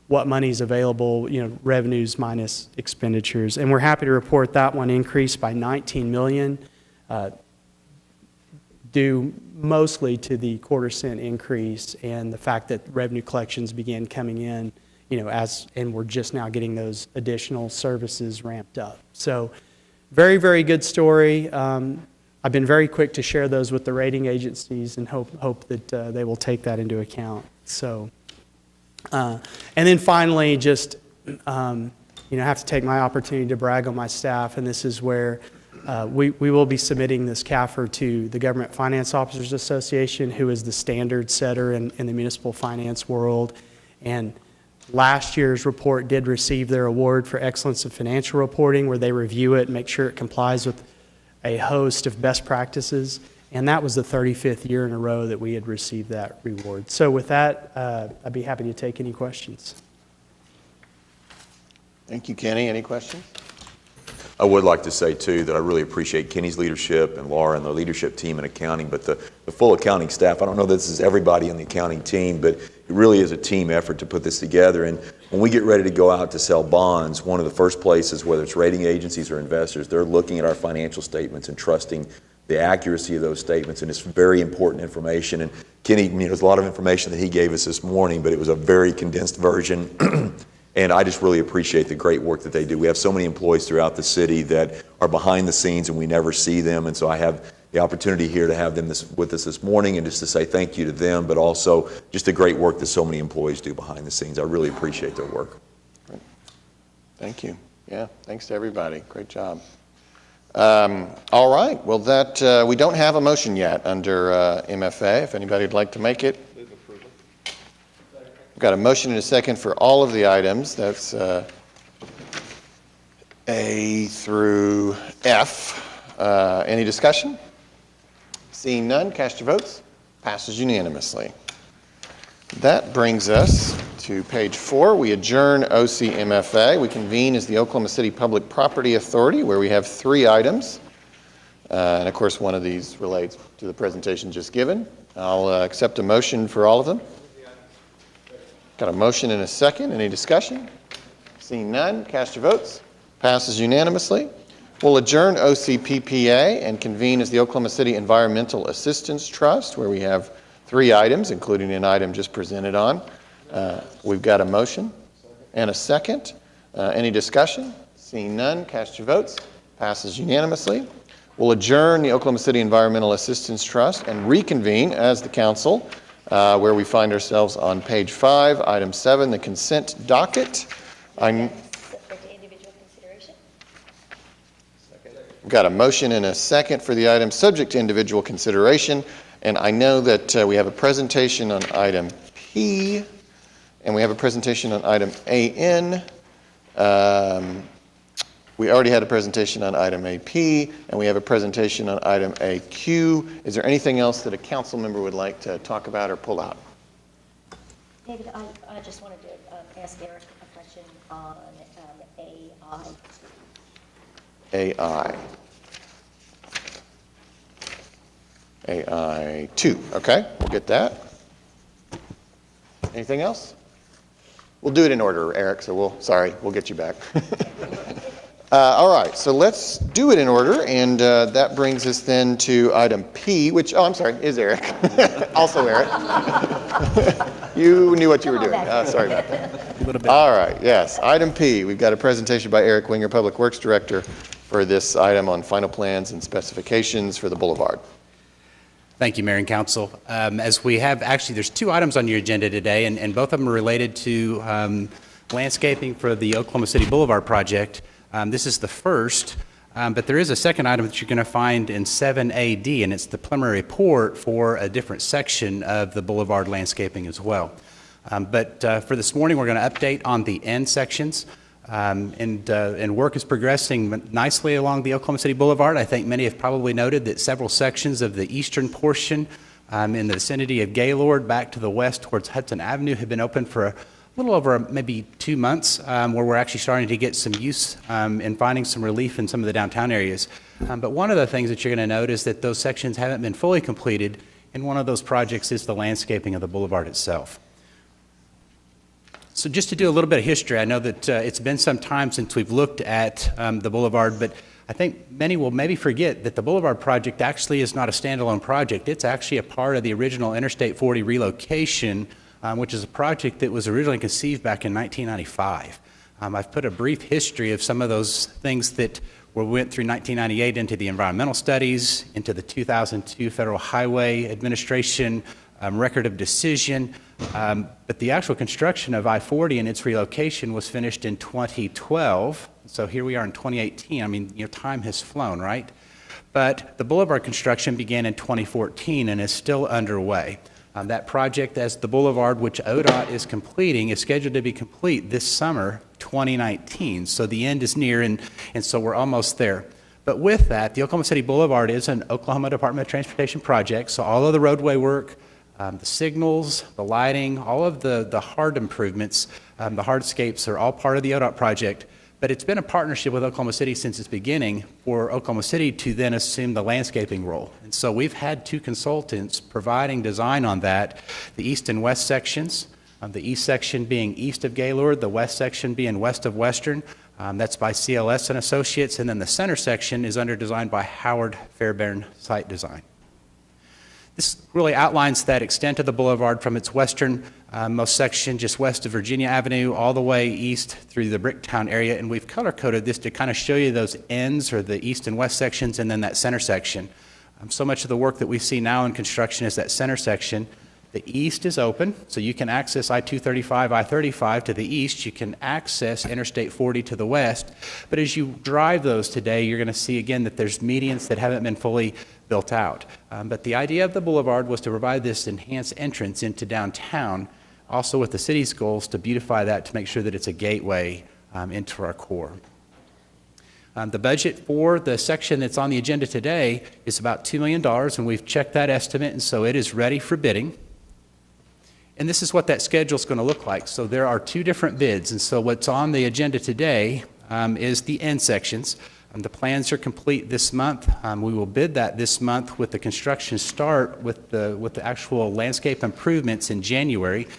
S14: what money is available, revenues minus expenditures. And we're happy to report that one increased by $19 million, due mostly to the quarter-cent increase and the fact that revenue collections began coming in, and we're just now getting those additional services ramped up. So very, very good story. I've been very quick to share those with the rating agencies and hope that they will take that into account. So. And then finally, just I have to take my opportunity to brag on my staff, and this is where we will be submitting this CAFR to the Government Finance Officers Association, who is the standard setter in the municipal finance world. And last year's report did receive their award for excellence in financial reporting, where they review it and make sure it complies with a host of best practices. And that was the 35th year in a row that we had received that reward. So with that, I'd be happy to take any questions.
S1: Thank you, Kenny. Any questions?
S12: I would like to say, too, that I really appreciate Kenny's leadership and Laura and the leadership team in accounting, but the full accounting staff. I don't know if this is everybody in the accounting team, but it really is a team effort to put this together. And when we get ready to go out to sell bonds, one of the first places, whether it's rating agencies or investors, they're looking at our financial statements and trusting the accuracy of those statements, and it's very important information. And Kenny, there's a lot of information that he gave us this morning, but it was a very condensed version. And I just really appreciate the great work that they do. We have so many employees throughout the city that are behind the scenes and we never see them. And so I have the opportunity here to have them with us this morning, and just to say thank you to them, but also just the great work that so many employees do behind the scenes. I really appreciate their work.
S1: Thank you. Yeah, thanks to everybody. Great job. All right, well, that we don't have a motion yet under MFA. If anybody would like to make it. We've got a motion and a second for all of the items. That's A through F. Any discussion? Seeing none, cast your votes. Passes unanimously. That brings us to page 4. We adjourn OCMFA. We convene as the Oklahoma City Public Property Authority, where we have 3 items. And of course, one of these relates to the presentation just given. I'll accept a motion for all of them. Got a motion and a second. Any discussion? Seeing none, cast your votes. Passes unanimously. We'll adjourn OCPPA and convene as the Oklahoma City Environmental Assistance Trust, where we have 3 items, including an item just presented on. We've got a motion and a second. Any discussion? Seeing none, cast your votes. Passes unanimously. We'll adjourn the Oklahoma City Environmental Assistance Trust and reconvene as the council, where we find ourselves on page 5, item 7, the consent docket. We've got a motion and a second for the item subject to individual consideration. And I know that we have a presentation on item P, and we have a presentation on item AN. We already had a presentation on item AP, and we have a presentation on item AQ. Is there anything else that a council member would like to talk about or pull out?
S6: David, I just wanted to ask Eric a question on AI.
S1: AI2, okay, we'll get that. Anything else? We'll do it in order, Eric, so we'll get you back. All right, so let's do it in order, and that brings us then to item P, which, I'm sorry, is Eric. Also Eric. You knew what you were doing. Sorry about that. A little bit. All right, yes, item P. We've got a presentation by Eric Winger, Public Works Director, for this item on final plans and specifications for the Boulevard.
S15: Thank you, Mayor and Council. As we have, actually, there's 2 items on your agenda today, and both of them are related to landscaping for the Oklahoma City Boulevard project. This is the first, but there is a second item that you're going to find in 7AD, and it's the preliminary report for a different section of the Boulevard landscaping as well. But for this morning, we're going to update on the end sections. And work is progressing nicely along the Oklahoma City Boulevard. I think many have probably noted that several sections of the eastern portion in the vicinity of Gaylord back to the west towards Hudson Avenue have been open for a little over maybe 2 months, where we're actually starting to get some use and finding some relief in some of the downtown areas. But one of the things that you're going to note is that those sections haven't been fully completed, and one of those projects is the landscaping of the boulevard itself. So just to do a little bit of history, I know that it's been some time since we've looked at the Boulevard, but I think many will maybe forget that the Boulevard project actually is not a standalone project. It's actually a part of the original Interstate 40 relocation, which is a project that was originally conceived back in 1995. I've put a brief history of some of those things that went through 1998 into the environmental studies, into the 2002 Federal Highway Administration record of decision, but the actual construction of I-40 and its relocation was finished in 2012. So here we are in 2018. I mean, time has flown, right? But the Boulevard construction began in 2014 and is still underway. That project, as the Boulevard, which ODOT is completing, is scheduled to be complete this summer, 2019. So the end is near, and so we're almost there. But with that, the Oklahoma City Boulevard is an Oklahoma Department of Transportation project, so all of the roadway work, the signals, the lighting, all of the hard improvements, the hardscapes are all part of the ODOT project. But it's been a partnership with Oklahoma City since its beginning for Oklahoma City to then assume the landscaping role. And so we've had 2 consultants providing design on that, the east and west sections, the east section being east of Gaylord, the west section being west of Western. That's by CLS and Associates, and then the center section is under design by Howard Fairbairn Site Design. This really outlines that extent of the boulevard from its western-most section, just west of Virginia Avenue, all the way east through the Bricktown area, and we've color-coded this to kind of show you those ends, or the east and west sections, and then that center section. So much of the work that we see now in construction is that center section. The east is open, so you can access I-235, I-35 to the east. You can access Interstate 40 to the west. But as you drive those today, you're going to see again that there's medians that haven't been fully built out. But the idea of the boulevard was to provide this enhanced entrance into downtown, also with the city's goals to beautify that to make sure that it's a gateway into our core. The budget for the section that's on the agenda today is about $2 million, and we've checked that estimate, and so it is ready for bidding. And this is what that schedule is going to look like. So there are two different bids, and so what's on the agenda today is the end sections. The plans are complete this month. We will bid that this month with the construction start with the actual landscape improvements in January,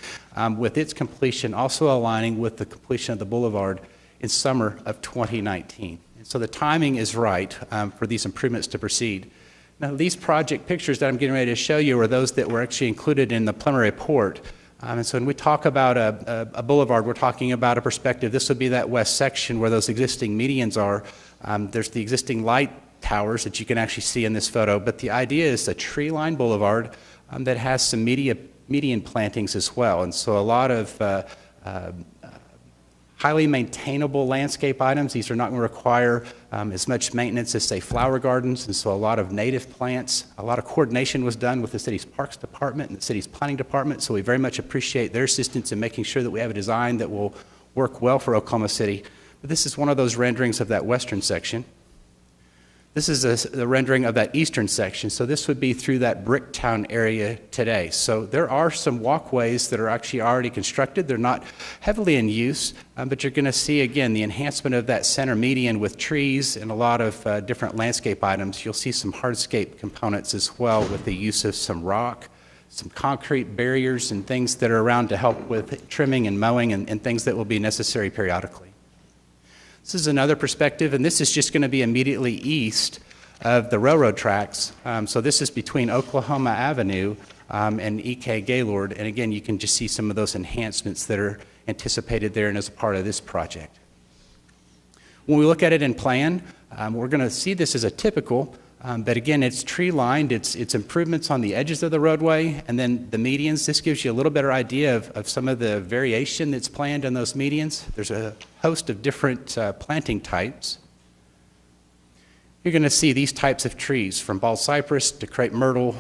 S15: with its completion also aligning with the completion of the boulevard in summer of 2019. And so the timing is right for these improvements to proceed. Now, these project pictures that I'm getting ready to show you are those that were actually included in the preliminary report. And so when we talk about a boulevard, we're talking about a perspective. This would be that west section where those existing medians are. There's the existing light towers that you can actually see in this photo. But the idea is a tree-lined boulevard that has some median plantings as well. And so a lot of highly maintainable landscape items. These are not going to require as much maintenance as, say, flower gardens, and so a lot of native plants. A lot of coordination was done with the city's Parks Department and the city's Planning Department, so we very much appreciate their assistance in making sure that we have a design that will work well for Oklahoma City. But this is one of those renderings of that western section. This is the rendering of that eastern section, so this would be through that Bricktown area today. So there are some walkways that are actually already constructed. They're not heavily in use, but you're going to see, again, the enhancement of that center median with trees and a lot of different landscape items. You'll see some hardscape components as well with the use of some rock, some concrete barriers and things that are around to help with trimming and mowing and things that will be necessary periodically. This is another perspective, and this is just going to be immediately east of the railroad tracks. So this is between Oklahoma Avenue and E.K. Gaylord, and again, you can just see some of those enhancements that are anticipated there and as a part of this project. When we look at it in plan, we're going to see this as a typical, but again, it's tree-lined, it's improvements on the edges of the roadway, and then the medians. This gives you a little better idea of some of the variation that's planned on those medians. There's a host of different planting types. You're going to see these types of trees, from bald cypress to crepe myrtle,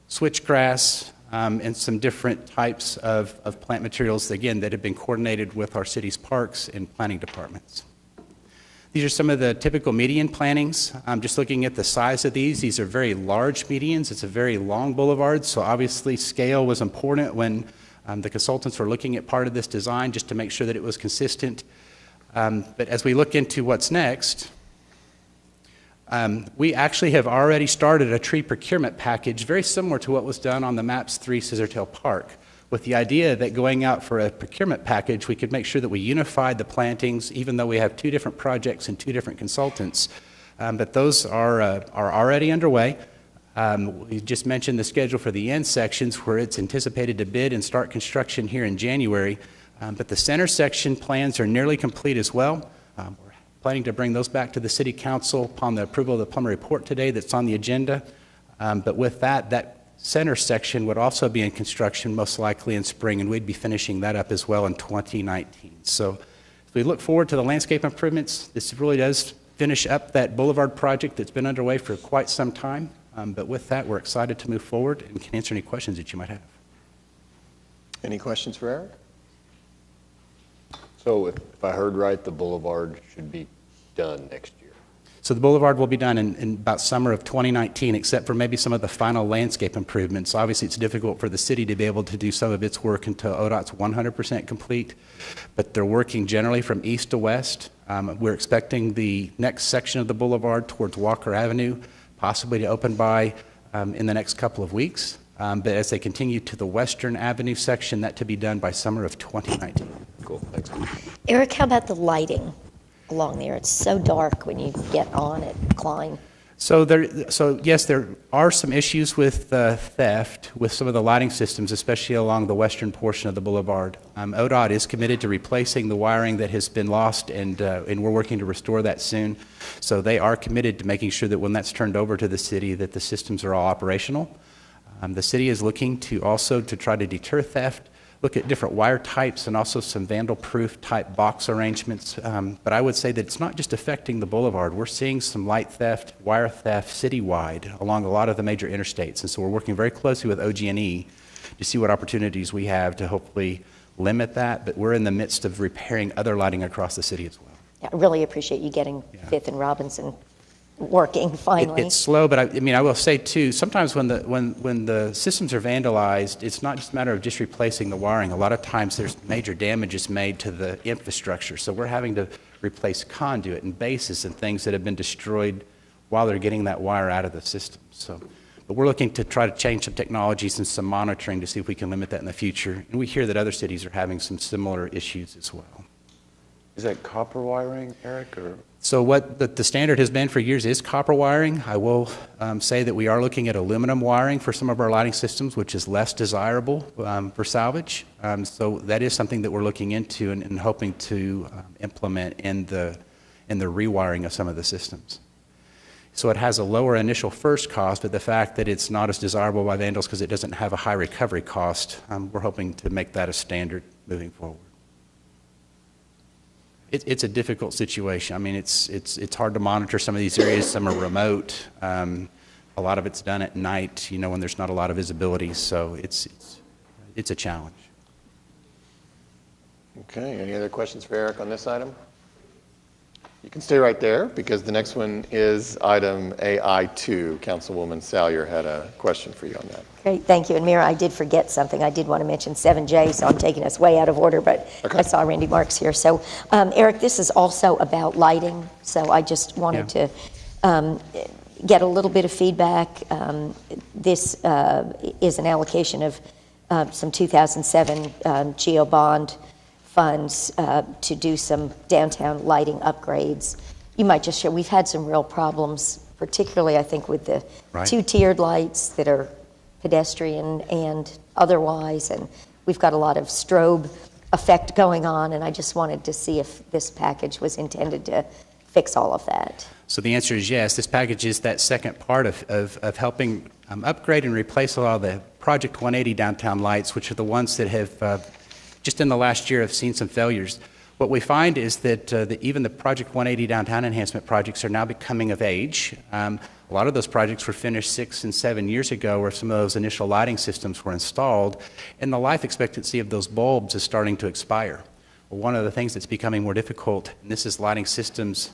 S15: switchgrass, and some different types of plant materials, again, that have been coordinated with our city's parks and planning departments. These are some of the typical median plantings. Just looking at the size of these are very large medians. It's a very long boulevard, so obviously scale was important when the consultants were looking at part of this design just to make sure that it was consistent. But as we look into what's next, we actually have already started a tree procurement package very similar to what was done on the MAPS 3 Scissortail Park, with the idea that going out for a procurement package, we could make sure that we unified the plantings, even though we have two different projects and two different consultants. But those are already underway. We just mentioned the schedule for the end sections where it's anticipated to bid and start construction here in January. But the center section plans are nearly complete as well. We're planning to bring those back to the City Council upon the approval of the preliminary report today that's on the agenda. But with that center section would also be in construction most likely in spring, and we'd be finishing that up as well in 2019. So if we look forward to the landscape improvements, this really does finish up that boulevard project that's been underway for quite some time. But with that, we're excited to move forward and can answer any questions that you might have.
S1: Any questions for Eric? So if I heard right, the boulevard should be done next year.
S15: So the boulevard will be done in about summer of 2019, except for maybe some of the final landscape improvements. Obviously, it's difficult for the city to be able to do some of its work until ODOT's 100% complete, but they're working generally from east to west. We're expecting the next section of the boulevard towards Walker Avenue possibly to open by in the next couple of weeks. But as they continue to the Western Avenue section, that to be done by summer of 2019.
S1: Cool, thanks.
S6: Eric, how about the lighting along there? It's so dark when you get on at Klein.
S15: So yes, there are some issues with theft with some of the lighting systems, especially along the western portion of the boulevard. ODOT is committed to replacing the wiring that has been lost, and we're working to restore that soon. So they are committed to making sure that when that's turned over to the city, that the systems are all operational. The city is looking to also to try to deter theft, look at different wire types and also some vandal-proof type box arrangements. But I would say that it's not just affecting the boulevard. We're seeing some light theft, wire theft citywide along a lot of the major interstates. And so we're working very closely with OG&E to see what opportunities we have to hopefully limit that. But we're in the midst of repairing other lighting across the city as well.
S6: I really appreciate you getting Fifth and Robinson working finally.
S15: It's slow, but I will say too, sometimes when the systems are vandalized, it's not just a matter of just replacing the wiring. A lot of times there's major damages made to the infrastructure. So we're having to replace conduit and bases and things that have been destroyed while they're getting that wire out of the system. But we're looking to try to change some technologies and some monitoring to see if we can limit that in the future. And we hear that other cities are having some similar issues as well.
S9: Is that copper wiring, Eric, or?
S15: So what the standard has been for years is copper wiring. I will say that we are looking at aluminum wiring for some of our lighting systems, which is less desirable for salvage. So that is something that we're looking into and hoping to implement in the rewiring of some of the systems. So it has a lower initial first cost, but the fact that it's not as desirable by vandals because it doesn't have a high recovery cost, we're hoping to make that a standard moving forward. It's a difficult situation. I mean, it's hard to monitor some of these areas. Some are remote. A lot of it's done at night, when there's not a lot of visibility. So it's a challenge.
S1: Okay, any other questions for Eric on this item? You can stay right there because the next one is item AI2. Councilwoman Salyer had a question for you on that.
S6: Great, thank you. And Mayor, I did forget something. I did want to mention 7J, so I'm taking us way out of order, but okay. I saw Randy Marks here. So, Eric, this is also about lighting, so I just wanted to get a little bit of feedback. This is an allocation of some 2007 GEO bond funds to do some downtown lighting upgrades. You might just share, we've had some real problems, particularly I think with the two-tiered lights that are pedestrian and otherwise, and we've got a lot of strobe effect going on, and I just wanted to see if this package was intended to fix all of that.
S15: So the answer is yes. This package is that second part of helping upgrade and replace a lot of the Project 180 downtown lights, which are the ones that have just in the last year have seen some failures. What we find is that even the Project 180 downtown enhancement projects are now becoming of age. A lot of those projects were finished 6 and 7 years ago where some of those initial lighting systems were installed, and the life expectancy of those bulbs is starting to expire. Well, one of the things that's becoming more difficult, and this is lighting systems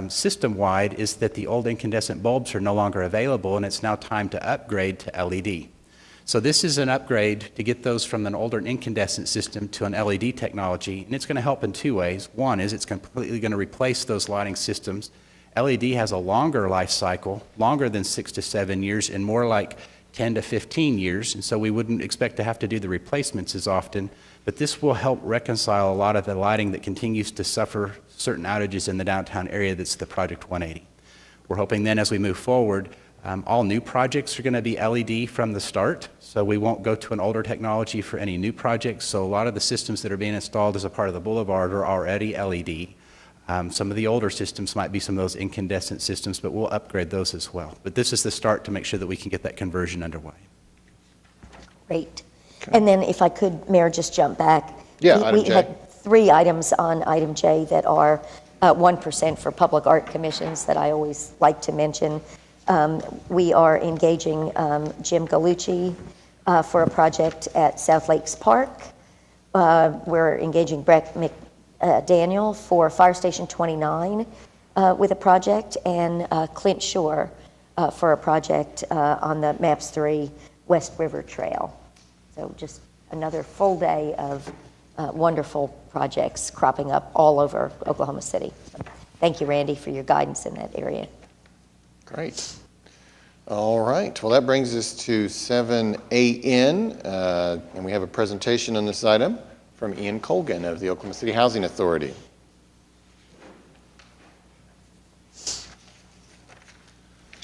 S15: system-wide, is that the old incandescent bulbs are no longer available, and it's now time to upgrade to LED. So this is an upgrade to get those from an older incandescent system to an LED technology, and it's going to help in two ways. One is it's completely going to replace those lighting systems. LED has a longer life cycle, longer than 6 to 7 years, and more like 10 to 15 years, and so we wouldn't expect to have to do the replacements as often, but this will help reconcile a lot of the lighting that continues to suffer certain outages in the downtown area that's the Project 180. We're hoping then as we move forward, all new projects are going to be LED from the start, so we won't go to an older technology for any new projects. So a lot of the systems that are being installed as a part of the Boulevard are already LED. Some of the older systems might be some of those incandescent systems, but we'll upgrade those as well. But this is the start to make sure that we can get that conversion underway.
S6: Great. Okay. And then if I could, Mayor, just jump back.
S1: Yeah,
S6: we had 3 items on item J that are 1% for public art commissions that I always like to mention. We are engaging Jim Gallucci for a project at South Lakes Park. We're engaging Brett McDaniel for Fire Station 29 with a project, and Clint Shore for a project on the MAPS 3 West River Trail. So just another full day of wonderful projects cropping up all over Oklahoma City. So thank you, Randy, for your guidance in that area.
S1: Great. All right. Well, that brings us to 7AN, and we have a presentation on this item from Ian Colgan of the Oklahoma City Housing Authority.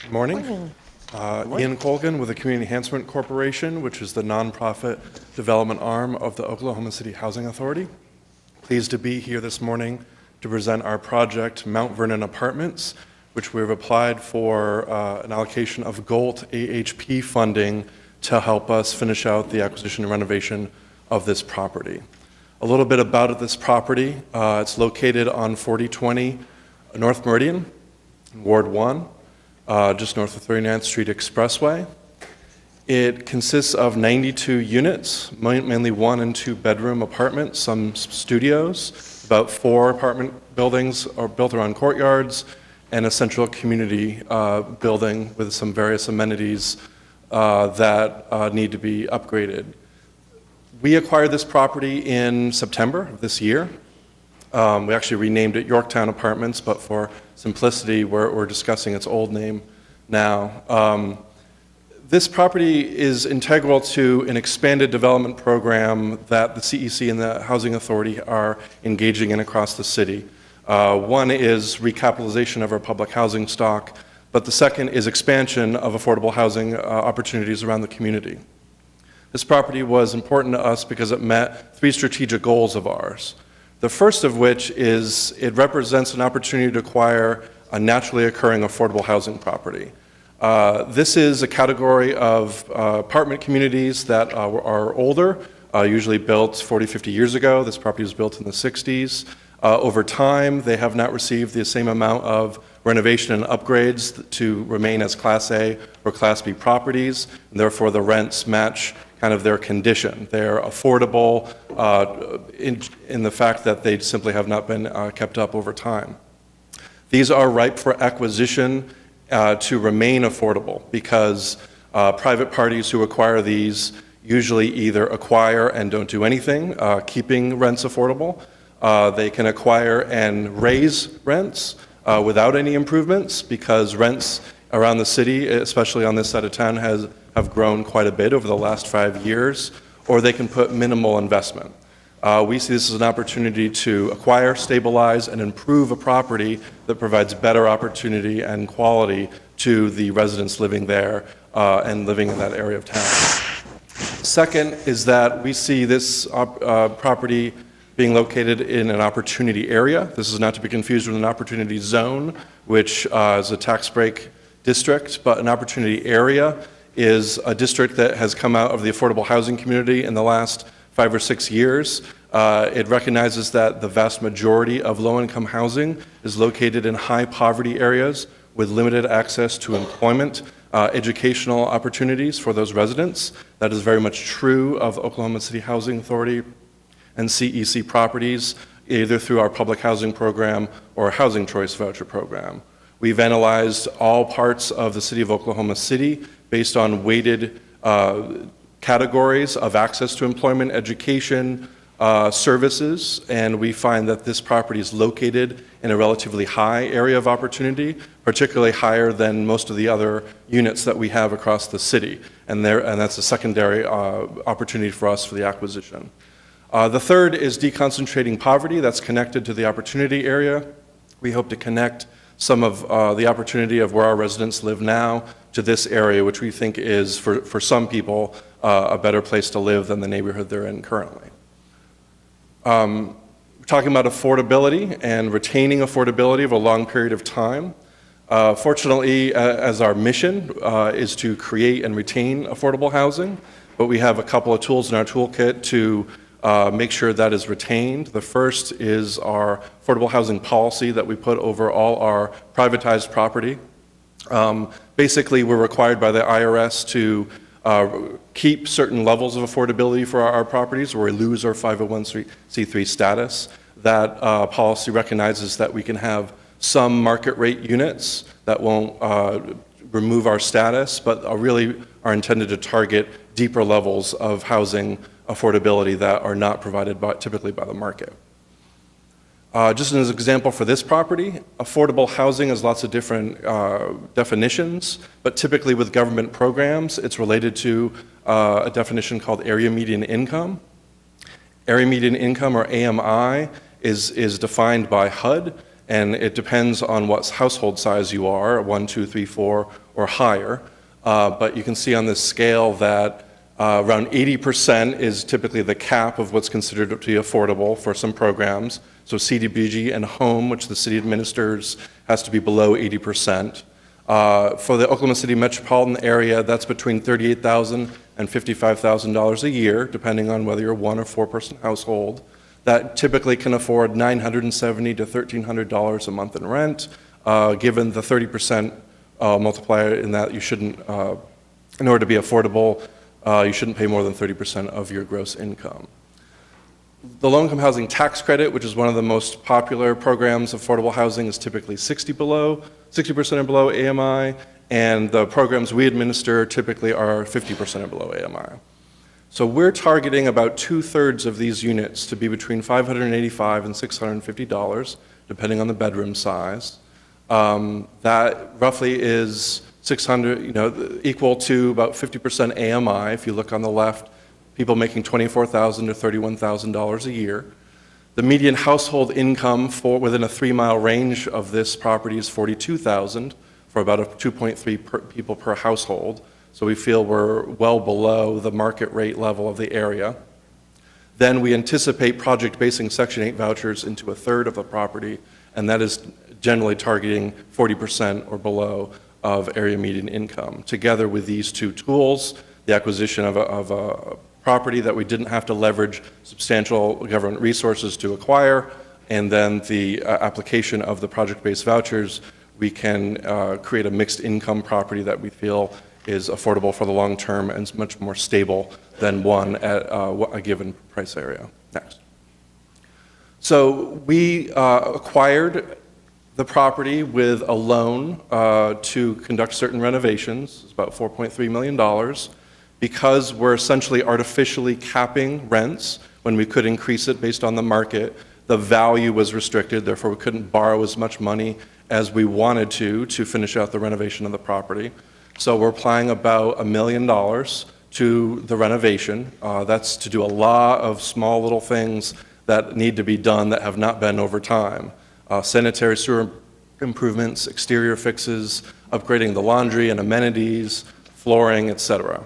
S16: Good morning. Ian Colgan with the Community Enhancement Corporation, which is the nonprofit development arm of the Oklahoma City Housing Authority. Pleased to be here this morning to present our project, Mount Vernon Apartments, which we've applied for an allocation of GOLT AHP funding to help us finish out the acquisition and renovation of this property. A little bit about this property. It's located on 4020 North Meridian, Ward 1, just north of 39th Street Expressway. It consists of 92 units, mainly 1 and 2 bedroom apartments, some studios. About 4 apartment buildings are built around courtyards, and a central community building with some various amenities that need to be upgraded. We acquired this property in September of this year. We actually renamed it Yorktown Apartments, but for simplicity, we're discussing its old name now. This property is integral to an expanded development program that the CEC and the Housing Authority are engaging in across the city. One is recapitalization of our public housing stock, but the second is expansion of affordable housing opportunities around the community. This property was important to us because it met 3 strategic goals of ours. The first of which is it represents an opportunity to acquire a naturally occurring affordable housing property. This is a category of apartment communities that are older, usually built 40, 50 years ago. This property was built in the 60s. Over time, they have not received the same amount of renovation and upgrades to remain as Class A or Class B properties, and therefore the rents match kind of their condition. They're affordable in the fact that they simply have not been kept up over time. These are ripe for acquisition to remain affordable because private parties who acquire these usually either acquire and don't do anything, keeping rents affordable. They can acquire and raise rents without any improvements because rents around the city, especially on this side of town, have grown quite a bit over the last 5 years, or they can put minimal investment. We see this as an opportunity to acquire, stabilize, and improve a property that provides better opportunity and quality to the residents living there and living in that area of town. Second is that we see this property being located in an opportunity area. This is not to be confused with an opportunity zone, which is a tax break district, but an opportunity area is a district that has come out of the affordable housing community in the last 5 or 6 years. It recognizes that the vast majority of low-income housing is located in high poverty areas with limited access to employment, educational opportunities for those residents. That is very much true of Oklahoma City Housing Authority and CEC properties, either through our public housing program or housing choice voucher program. We've analyzed all parts of the city of Oklahoma City based on weighted categories of access to employment, education, services, and we find that this property is located in a relatively high area of opportunity, particularly higher than most of the other units that we have across the city, and that's a secondary opportunity for us for the acquisition. The third is deconcentrating poverty. That's connected to the opportunity area. We hope to connect some of the opportunity of where our residents live now to this area, which we think is, for some people, a better place to live than the neighborhood they're in currently. We're talking about affordability and retaining affordability over a long period of time. Fortunately, as our mission is to create and retain affordable housing, but we have a couple of tools in our toolkit to make sure that is retained. The first is our affordable housing policy that we put over all our privatized property. Basically, we're required by the IRS to keep certain levels of affordability for our properties or we lose our 501c3 status. That policy recognizes that we can have some market rate units that won't remove our status, but really are intended to target deeper levels of housing affordability that are not provided typically by the market. Just as an example for this property, affordable housing has lots of different definitions, but typically with government programs, it's related to a definition called area median income. Area median income, or AMI, is defined by HUD, and it depends on what household size you are, 1, 2, 3, 4, or higher. But you can see on this scale that around 80% is typically the cap of what's considered to be affordable for some programs. So CDBG and home, which the city administers, has to be below 80%. For the Oklahoma City metropolitan area, that's between $38,000 and $55,000 a year, depending on whether you're a one or four-person household, that typically can afford $970 to $1,300 a month in rent. Given the 30% multiplier in that, you shouldn't, in order to be affordable, you shouldn't pay more than 30% of your gross income. The low-income housing tax credit, which is one of the most popular programs of affordable housing, is typically 60% or below AMI, and the programs we administer typically are 50% or below AMI. So we're targeting about 2/3 of these units to be between $585 and $650, depending on the bedroom size. That roughly is 600, equal to about 50% AMI. If you look on the left, people making $24,000 to $31,000 a year. The median household income for within a 3-mile range of this property is $42,000 for about 2.3 people per household. So we feel we're well below the market rate level of the area. Then we anticipate project-basing Section 8 vouchers into 1/3 of the property, and that is generally targeting 40% or below of area median income. Together with these two tools, the acquisition of a property that we didn't have to leverage substantial government resources to acquire, and then the application of the project-based vouchers, we can create a mixed income property that we feel is affordable for the long term and is much more stable than one at a given price area. Next. So we acquired the property with a loan to conduct certain renovations. It's about $4.3 million. Because we're essentially artificially capping rents when we could increase it based on the market, the value was restricted, therefore we couldn't borrow as much money as we wanted to finish out the renovation of the property. So we're applying about $1 million to the renovation. That's to do a lot of small little things that need to be done that have not been over time. Sanitary sewer improvements, exterior fixes, upgrading the laundry and amenities, flooring, etc.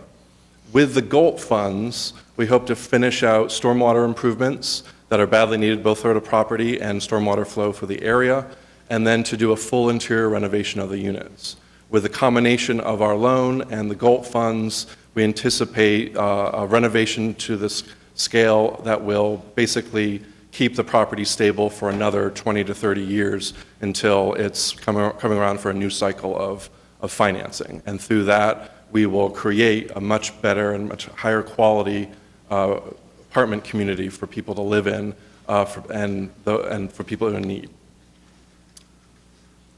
S16: With the GOLT funds, we hope to finish out stormwater improvements that are badly needed both for the property and stormwater flow for the area, and then to do a full interior renovation of the units. With the combination of our loan and the GOLT funds, we anticipate a renovation to this scale that will basically keep the property stable for another 20 to 30 years until it's coming around for a new cycle of financing. And through that, we will create a much better and much higher quality apartment community for people to live in and for people in need.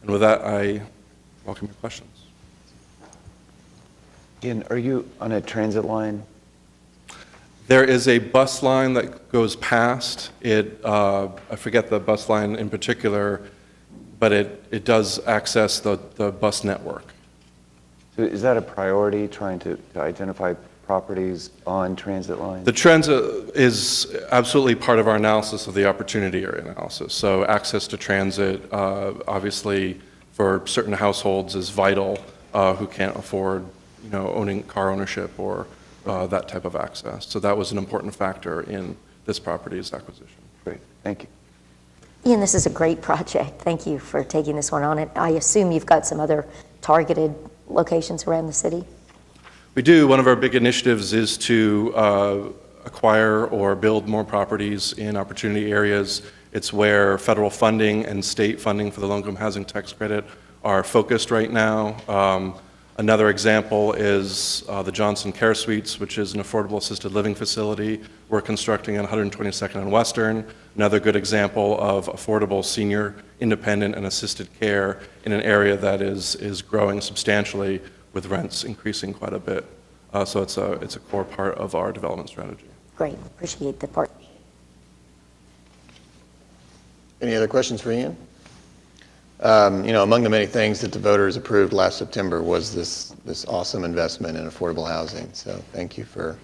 S16: And with that, I welcome your questions.
S9: Ian, are you on a transit line?
S16: There is a bus line that goes past it. I forget the bus line in particular, but it does access the bus network.
S9: So is that a priority, trying to identify properties on transit lines?
S16: The transit is absolutely part of our analysis of the opportunity area analysis. So access to transit, obviously, for certain households is vital who can't afford, owning car ownership or that type of access. So that was an important factor in this property's acquisition.
S9: Great, thank you.
S6: Ian, this is a great project. Thank you for taking this one on. And I assume you've got some other targeted locations around the city?
S16: We do. One of our big initiatives is to acquire or build more properties in opportunity areas. It's where federal funding and state funding for the low-income housing tax credit are focused right now. Another example is the Johnson Care Suites, which is an affordable assisted living facility we're constructing on 122nd and Western. Another good example of affordable senior independent and assisted care in an area that is growing substantially with rents increasing quite a bit. So it's a core part of our development strategy.
S6: Great, appreciate the part.
S1: Any other questions for Ian? Among the many things that the voters approved last September was this awesome investment in affordable housing. So thank you for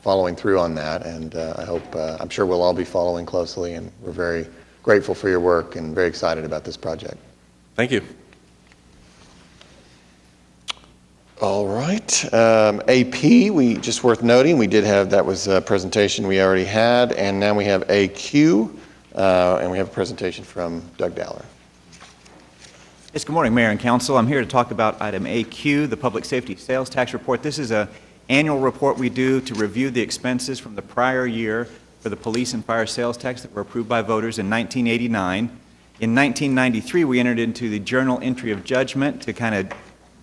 S1: following through on that, and I'm sure we'll all be following closely, and we're very grateful for your work and very excited about this project.
S16: Thank you.
S1: All right. AP, just worth noting, we did have, that was a presentation we already had, and now we have AQ, and we have a presentation from Doug Dowler.
S17: Yes, good morning, Mayor and Council. I'm here to talk about item AQ, the Public Safety Sales Tax Report. This is an annual report we do to review the expenses from the prior year for the police and fire sales tax that were approved by voters in 1989. In 1993, we entered into the journal entry of judgment to kind of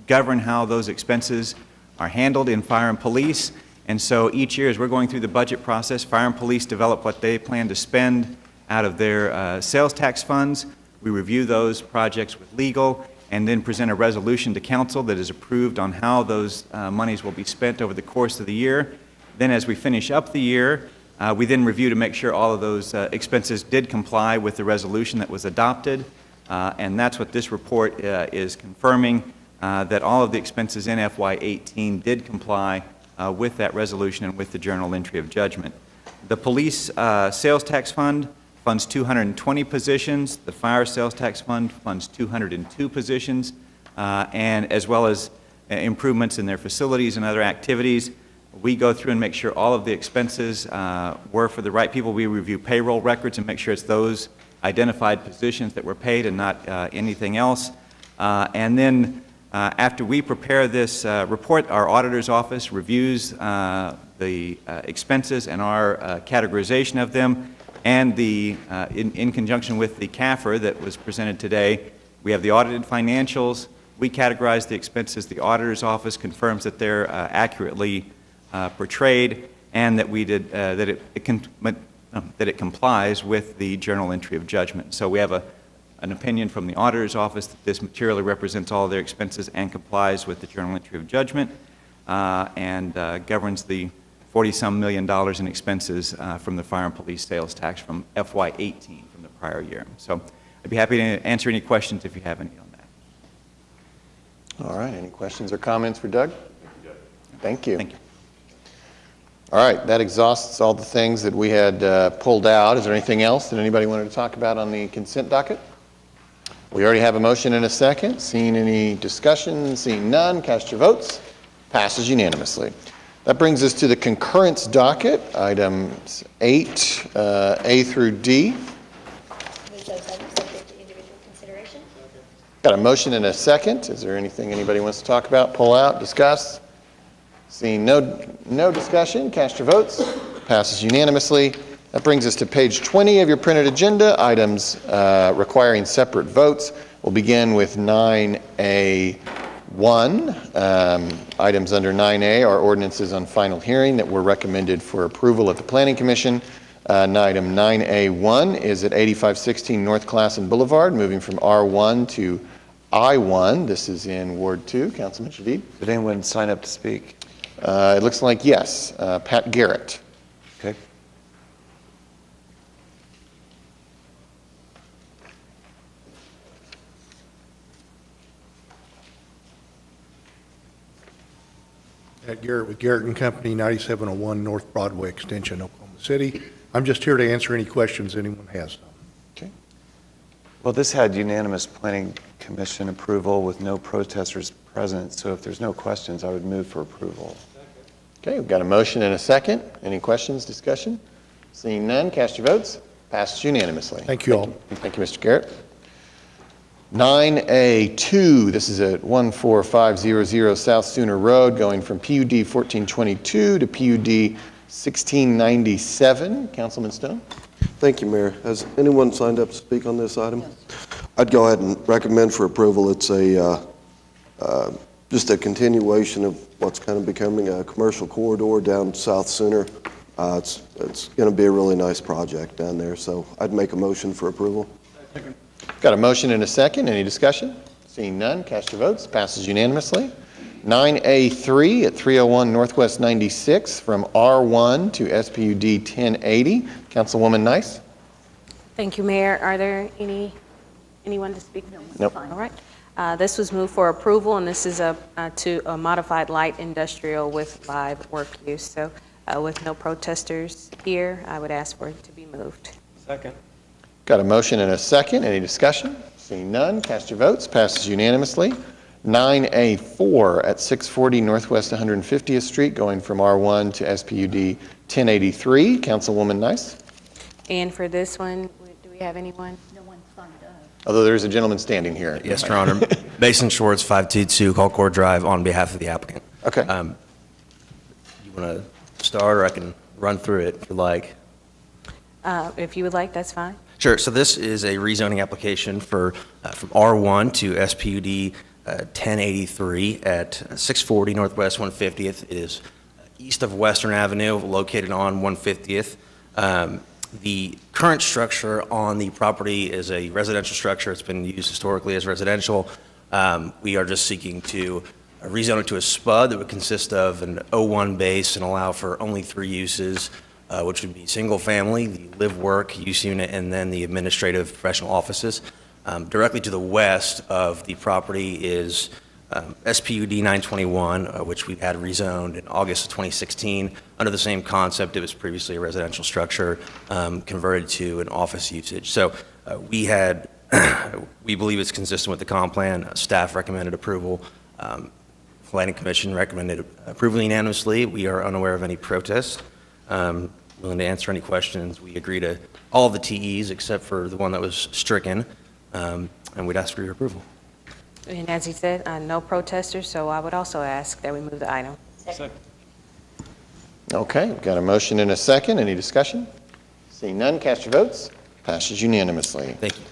S17: govern how those expenses are handled in fire and police. And so each year as we're going through the budget process, fire and police develop what they plan to spend out of their sales tax funds. We review those projects with legal and then present a resolution to council that is approved on how those monies will be spent over the course of the year. Then as we finish up the year, we then review to make sure all of those expenses did comply with the resolution that was adopted. And that's what this report is confirming, that all of the expenses in FY18 did comply with that resolution and with the journal entry of judgment. The police sales tax fund funds 220 positions. The fire sales tax fund funds 202 positions, and as well as improvements in their facilities and other activities. We go through and make sure all of the expenses were for the right people. We review payroll records and make sure it's those identified positions that were paid and not anything else. And then after we prepare this report, our auditor's office reviews the expenses and our categorization of them, and in conjunction with the CAFR that was presented today, we have the audited financials. We categorize the expenses. The auditor's office confirms that they're accurately portrayed, and that it complies with the journal entry of judgment. So we have an opinion from the auditor's office that this materially represents all of their expenses and complies with the journal entry of judgment, and governs the $40-some million in expenses from the fire and police sales tax from FY18 from the prior year. So I'd be happy to answer any questions if you have any on that.
S1: All right, any questions or comments for Doug? Thank you.
S17: Thank you.
S1: All right, that exhausts all the things that we had pulled out. Is there anything else that anybody wanted to talk about on the consent docket? We already have a motion and a second. Seeing any discussion? Seeing none, cast your votes. Passes unanimously. That brings us to the concurrence docket, items 8, A through D.
S3: Move those items subject to individual consideration.
S1: Got a motion and a second. Is there anything anybody wants to talk about, pull out, discuss? Seeing no discussion, cast your votes. Passes unanimously. That brings us to page 20 of your printed agenda, items requiring separate votes. We'll begin with 9A1. Items under 9A are ordinances on final hearing that were recommended for approval at the Planning Commission. Item 9A1 is at 8516 North Classen Boulevard, moving from R1 to I1. This is in Ward 2. Councilman Shadid.
S9: Did anyone sign up to speak?
S1: It looks like yes. Pat Garrett.
S9: Okay.
S18: Pat Garrett with Garrett and Company, 9701 North Broadway Extension, Oklahoma City. I'm just here to answer any questions anyone has.
S1: Okay.
S9: Well, this had unanimous Planning Commission approval with no protesters present, so if there's no questions, I would move for approval.
S1: Okay, we've got a motion and a second. Any questions, discussion? Seeing none, cast your votes. Passes unanimously.
S18: Thank you all.
S1: Thank you, Mr. Garrett. 9A2, this is at 14500 South Sooner Road, going from PUD 1422 to PUD 1697. Councilman Stone?
S19: Thank you, Mayor. Has anyone signed up to speak on this item? I'd go ahead and recommend for approval. It's just a continuation of what's kind of becoming a commercial corridor down South Center. It's going to be a really nice project down there, so I'd make a motion for approval.
S1: Got a motion and a second. Any discussion? Seeing none, cast your votes. Passes unanimously. 9A3 at 301 Northwest 96 from R1 to SPUD 1080. Councilwoman Nice?
S20: Thank you, Mayor. Are there anyone to speak?
S1: Nope.
S20: All right. This was moved for approval, and this is to a modified light industrial with live work use. So with no protesters here, I would ask for it to be moved.
S7: Second.
S1: Got a motion and a second. Any discussion? Seeing none, cast your votes. Passes unanimously. 9A4 at 640 Northwest 150th Street, going from R1 to SPUD 1083. Councilwoman Nice?
S20: And for this one, do we have anyone?
S3: No one signed up.
S1: Although there's a gentleman standing here.
S21: Yes, Your Honor. Mason Schwartz, 522 Colcord Drive, on behalf of the applicant.
S1: Okay.
S21: you want to start, or I can run through it if you like.
S20: If you would like, that's fine.
S21: Sure. So this is a rezoning application for from R1 to SPUD 1083 at 640 Northwest 150th. It is east of Western Avenue, located on 150th. The current structure on the property is a residential structure. It's been used historically as residential. We are just seeking to rezone it to a SPUD that would consist of an O1 base and allow for only 3 uses, which would be single family, the live work use unit, and then the administrative professional offices. Directly to the west of the property is SPUD 921, which we had rezoned in August of 2016. Under the same concept, it was previously a residential structure converted to an office usage. So we believe it's consistent with the comp plan. Staff recommended approval. Planning Commission recommended approval unanimously. We are unaware of any protests. Willing to answer any questions. We agree to all of the TEs except for the one that was stricken, and we'd ask for your approval.
S20: And as he said, no protesters, so I would also ask that we move the item.
S1: Second. Okay, we've got a motion and a second. Any discussion? Seeing none, cast your votes. Passes unanimously.
S21: Thank you.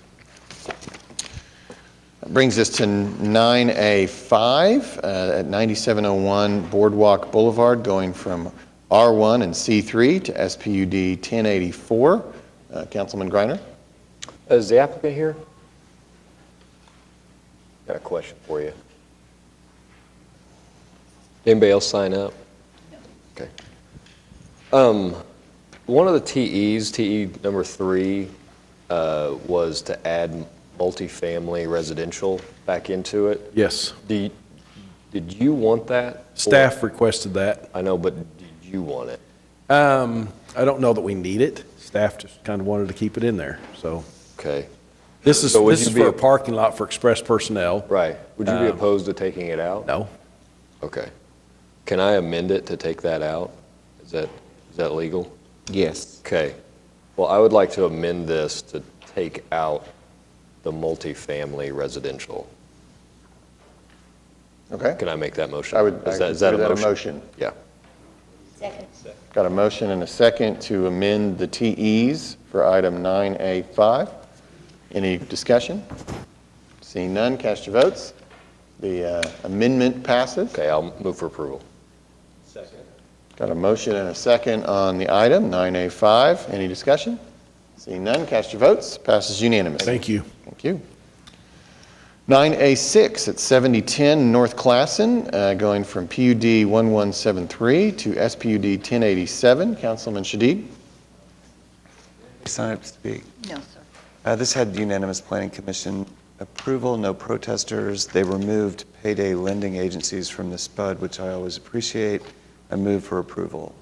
S1: That brings us to 9A5 at 9701 Boardwalk Boulevard, going from R1 and C3 to SPUD 1084. Councilman Greiner.
S22: Is the applicant here? Got a question for you. Anybody else sign up? No. Okay. One of the TEs, TE number 3, was to add multifamily residential back into it.
S23: Yes.
S22: Did you want that?
S23: Staff requested that.
S22: I know, but did you want it?
S23: I don't know that we need it. Staff just kind of wanted to keep it in there, so.
S22: Okay.
S23: This is,
S22: So would
S23: this
S22: you
S23: is
S22: be
S23: for a
S22: a-
S23: parking lot for express personnel.
S22: Right. Would you be opposed to taking it out?
S23: No.
S22: Okay. Can I amend it to take that out? Is that legal?
S10: Yes.
S22: Okay. Well, I would like to amend this to take out the multifamily residential.
S1: Okay.
S22: Can I make that motion?
S1: I would
S22: Is that
S1: consider
S22: a motion? Yeah.
S3: Second.
S1: Got a motion and a second to amend the TEs for item 9A5. Any discussion? Seeing none, cast your votes. The amendment passes.
S22: Okay, I'll move for approval.
S1: Second. Got a motion and a second on the item 9A5. Any discussion? Seeing none, cast your votes. Passes unanimously.
S23: Thank you.
S1: Thank you. 9A6 at 7010 North Classen, going from PUD 1173 to SPUD 1087. Councilman Shadid.
S9: Sign up to speak.
S4: No, sir.
S9: This had unanimous Planning Commission approval, no protesters. They removed payday lending agencies from the SPUD, which I always appreciate. I move for approval.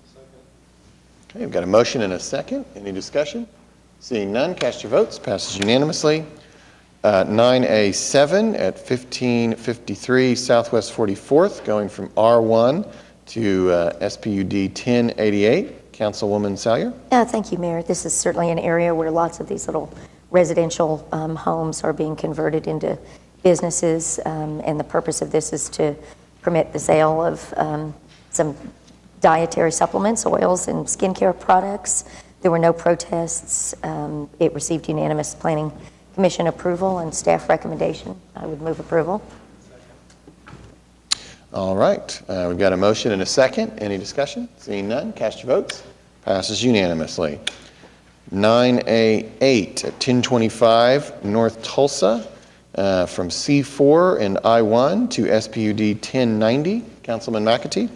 S1: Okay, we've got a motion and a second. Any discussion? Seeing none, cast your votes. Passes unanimously. 9A7 at 1553 Southwest 44th, going from R1 to SPUD 1088. Councilwoman Salyer.
S6: Thank you, Mayor. This is certainly an area where lots of these little residential homes are being converted into businesses, and the purpose of this is to permit the sale of some dietary supplements, oils, and skincare products. There were no protests. It received unanimous Planning Commission approval and staff recommendation. I would move approval.
S1: All right, we've got a motion and a second. Any discussion? Seeing none, cast your votes. Passes unanimously. 9A8 at 1025 North Tulsa, from C4 and I1 to SPUD 1090. Councilman McAtee.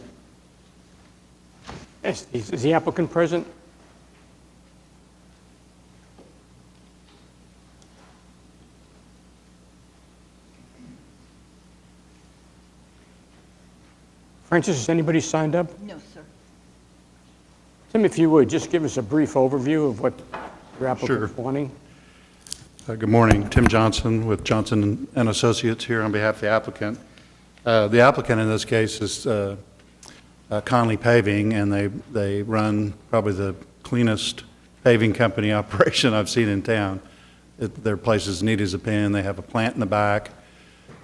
S24: Yes, is the applicant present? Francis, has anybody signed up?
S4: No, sir.
S24: Tim, if you would, just give us a brief overview of what your applicant's wanting.
S25: Good morning. Tim Johnson with Johnson and Associates here on behalf of the applicant. The applicant in this case is Conley Paving, and they run probably the cleanest paving company operation I've seen in town. Their place is neat as a pin. They have a plant in the back.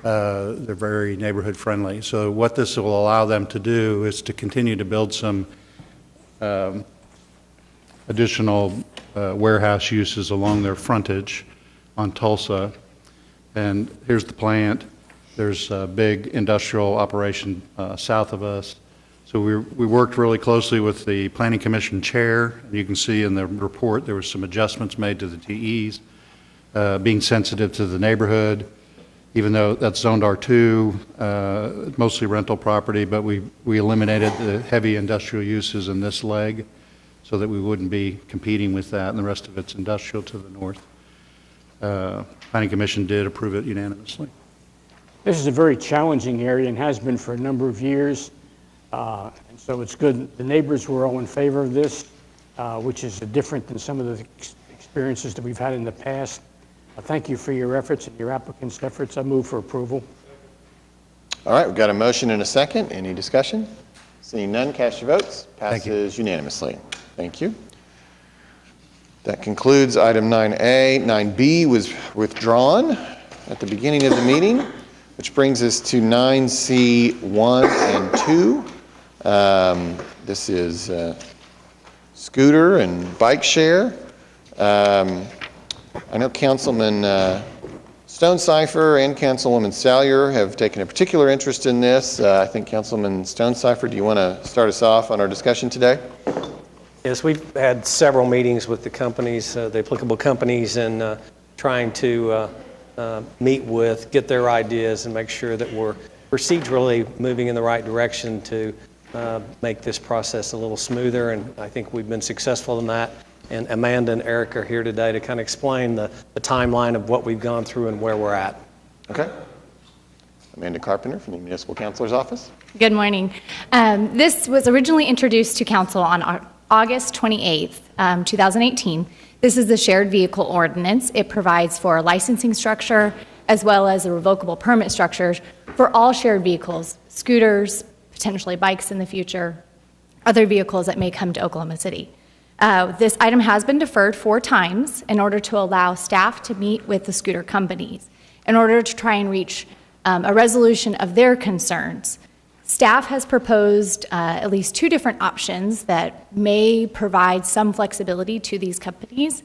S25: They're very neighborhood friendly. So what this will allow them to do is to continue to build some additional warehouse uses along their frontage on Tulsa. And here's the plant. There's a big industrial operation south of us. So we worked really closely with the Planning Commission chair. You can see in the report there were some adjustments made to the TEs, being sensitive to the neighborhood, even though that's zoned R2, mostly rental property, but we eliminated the heavy industrial uses in this leg so that we wouldn't be competing with that, and the rest of it's industrial to the north. Planning Commission did approve it unanimously.
S24: This is a very challenging area and has been for a number of years. And so it's good. The neighbors were all in favor of this, which is different than some of the experiences that we've had in the past. Thank you for your efforts and your applicants' efforts. I move for approval.
S1: All right, we've got a motion and a second. Any discussion? Seeing none, cast your votes. Passes unanimously. Thank you. That concludes item 9A. 9B was withdrawn at the beginning of the meeting, which brings us to 9C 1 and 2. This is scooter and bike share. I know Councilman Stonecipher and Councilwoman Salyer have taken a particular interest in this. I think Councilman Stonecipher, do you want to start us off on our discussion today?
S7: Yes, we've had several meetings with the companies, the applicable companies, and trying to meet with, get their ideas, and make sure that we're procedurally moving in the right direction to make this process a little smoother, and I think we've been successful in that. And Amanda and Eric are here today to kind of explain the timeline of what we've gone through and where we're at. Okay.
S1: Amanda Carpenter from the Municipal Councilor's Office.
S2: Good morning. This was originally introduced to Council on August 28th, 2018. This is the shared vehicle ordinance. It provides for a licensing structure as well as a revocable permit structures for all shared vehicles, scooters, potentially bikes in the future, other vehicles that may come to Oklahoma City. This item has been deferred 4 times in order to allow staff to meet with the scooter companies in order to try and reach a resolution of their concerns. Staff has proposed at least 2 different options that may provide some flexibility to these companies.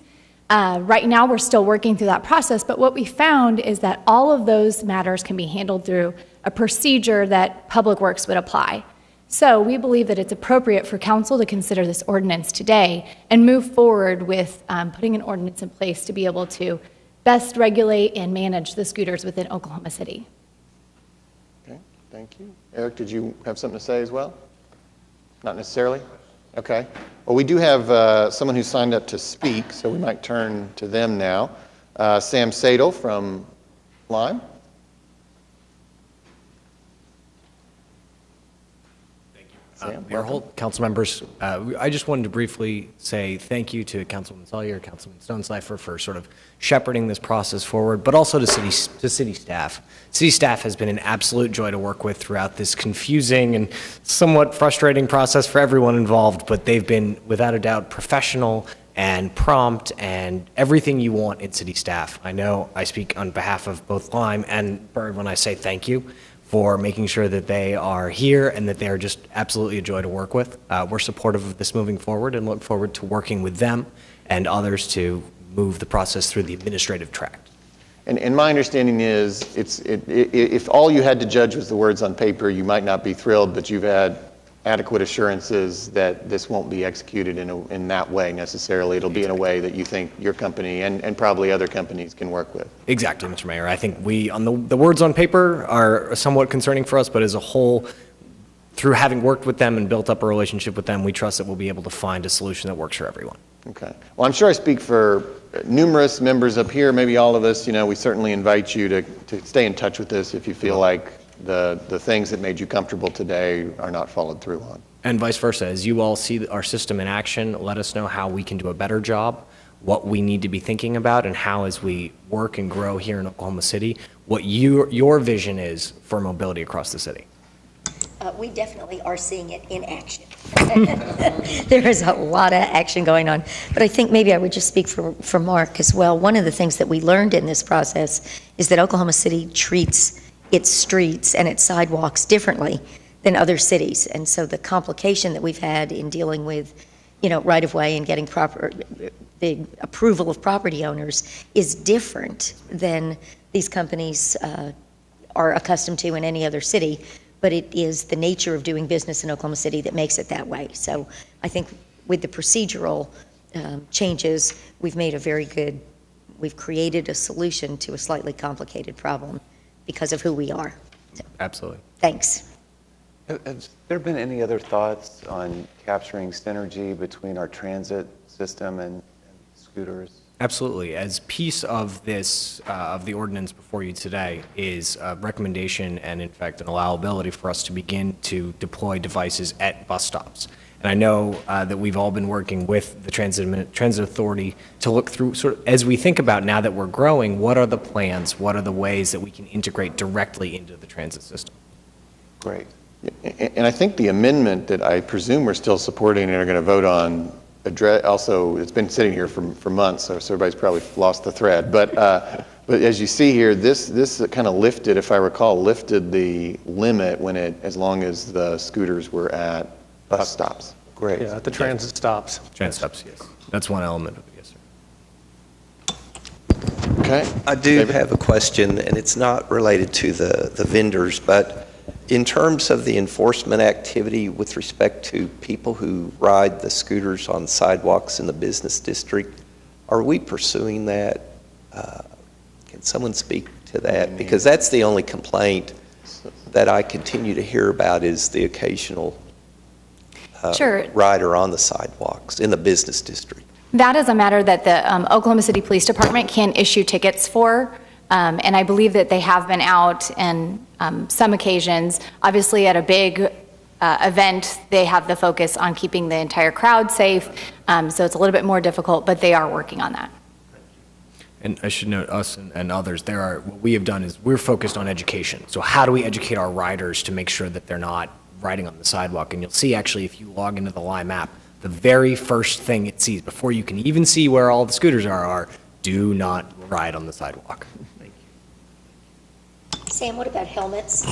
S2: Right now, we're still working through that process, but what we found is that all of those matters can be handled through a procedure that Public Works would apply. So we believe that it's appropriate for Council to consider this ordinance today and move forward with putting an ordinance in place to be able to best regulate and manage the scooters within Oklahoma City.
S1: Okay, thank you. Eric, did you have something to say as well? Not necessarily? Okay. Well, we do have someone who signed up to speak, so we might turn to them now. Sam Sadel from Lime.
S5: Mayor Holt, council members, I just wanted to briefly say thank you to Councilman Salyer, Councilman Stonecipher for sort of shepherding this process forward, but also to city staff. City staff has been an absolute joy to work with throughout this confusing and somewhat frustrating process for everyone involved, but they've been, without a doubt, professional and prompt and everything you want in city staff. I know I speak on behalf of both Lime and Bird when I say thank you for making sure that they are here and that they are just absolutely a joy to work with. We're supportive of this moving forward and look forward to working with them and others to move the process through the administrative track.
S1: And my understanding is, if all you had to judge was the words on paper, you might not be thrilled, but you've had adequate assurances that this won't be executed in that way necessarily. It'll be in a way that you think your company and probably other companies can work with.
S5: Exactly, Mr. Mayor. I think the words on paper are somewhat concerning for us, but as a whole, through having worked with them and built up a relationship with them, we trust that we'll be able to find a solution that works for everyone.
S1: Okay. Well, I'm sure I speak for numerous members up here, maybe all of us. We certainly invite you to stay in touch with us if you feel like the things that made you comfortable today are not followed through on.
S5: And vice versa. As you all see our system in action, let us know how we can do a better job, what we need to be thinking about, and how, as we work and grow here in Oklahoma City, what your vision is for mobility across the city.
S6: We definitely are seeing it in action. There is a lot of action going on. But I think maybe I would just speak for Mark as well. One of the things that we learned in this process is that Oklahoma City treats its streets and its sidewalks differently than other cities. And so the complication that we've had in dealing with, right-of-way and getting the approval of property owners is different than these companies are accustomed to in any other city, but it is the nature of doing business in Oklahoma City that makes it that way. So I think with the procedural changes, we've created a solution to a slightly complicated problem because of who we are. So,
S5: absolutely.
S6: Thanks.
S9: Has there been any other thoughts on capturing synergy between our transit system and scooters?
S5: Absolutely. As piece of this, of the ordinance before you today, is a recommendation and, in fact, an allowability for us to begin to deploy devices at bus stops. And I know that we've all been working with the Transit Authority to look through, sort of, as we think about now that we're growing, what are the plans, what are the ways that we can integrate directly into the transit system?
S1: Great. And I think the amendment that I presume we're still supporting and are going to vote on, also, it's been sitting here for months, so everybody's probably lost the thread. But as you see here, this kind of lifted, if I recall, lifted the limit as long as the scooters were at bus stops.
S9: Great.
S7: Yeah, at the transit stops.
S5: Transit stops, yes. That's one element of it, yes, sir.
S1: Okay.
S8: I do have a question, and it's not related to the vendors, but in terms of the enforcement activity with respect to people who ride the scooters on sidewalks in the business district, are we pursuing that? Can someone speak to that? Because that's the only complaint that I continue to hear about is the occasional
S2: Sure.
S8: rider on the sidewalks in the business district.
S2: That is a matter that the Oklahoma City Police Department can issue tickets for, and I believe that they have been out in some occasions. Obviously, at a big event, they have the focus on keeping the entire crowd safe, so it's a little bit more difficult, but they are working on that.
S5: And I should note, us and others, what we have done is we're focused on education. So how do we educate our riders to make sure that they're not riding on the sidewalk? And you'll see, actually, if you log into the Lime app, the very first thing it sees, before you can even see where all the scooters are do not ride on the sidewalk.
S6: Sam, what about helmets?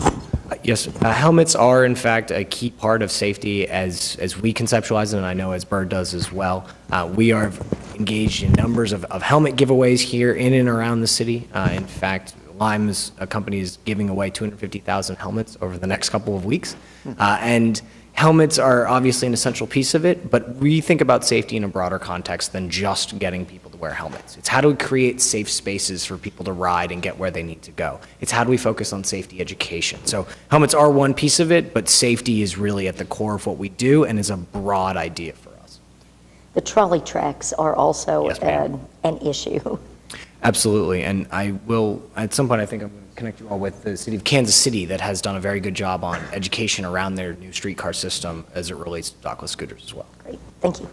S5: Yes, helmets are, in fact, a key part of safety as we conceptualize it, and I know as Bird does as well. We are engaged in numbers of helmet giveaways here in and around the city. In fact, Lime's company is giving away 250,000 helmets over the next couple of weeks. And helmets are obviously an essential piece of it, but we think about safety in a broader context than just getting people to wear helmets. It's how do we create safe spaces for people to ride and get where they need to go. It's how do we focus on safety education. So helmets are one piece of it, but safety is really at the core of what we do and is a broad idea for us.
S6: The trolley tracks are also
S5: Yes,
S6: an issue.
S5: Absolutely, and I will, at some point, I think I'm going to connect you all with the city of Kansas City that has done a very good job on education around their new streetcar system as it relates to dockless scooters as well.
S6: Great, thank you.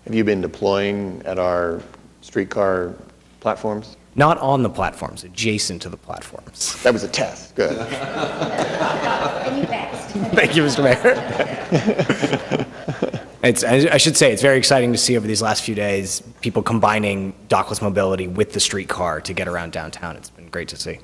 S1: Have you been deploying at our streetcar platforms?
S5: Not on the platforms, adjacent to the platforms.
S1: That was a test, good.
S6: And you passed.
S5: Thank you, Mr. Mayor. I should say, it's very exciting to see over these last few days, people combining dockless mobility with the streetcar to get around downtown. It's been great to see.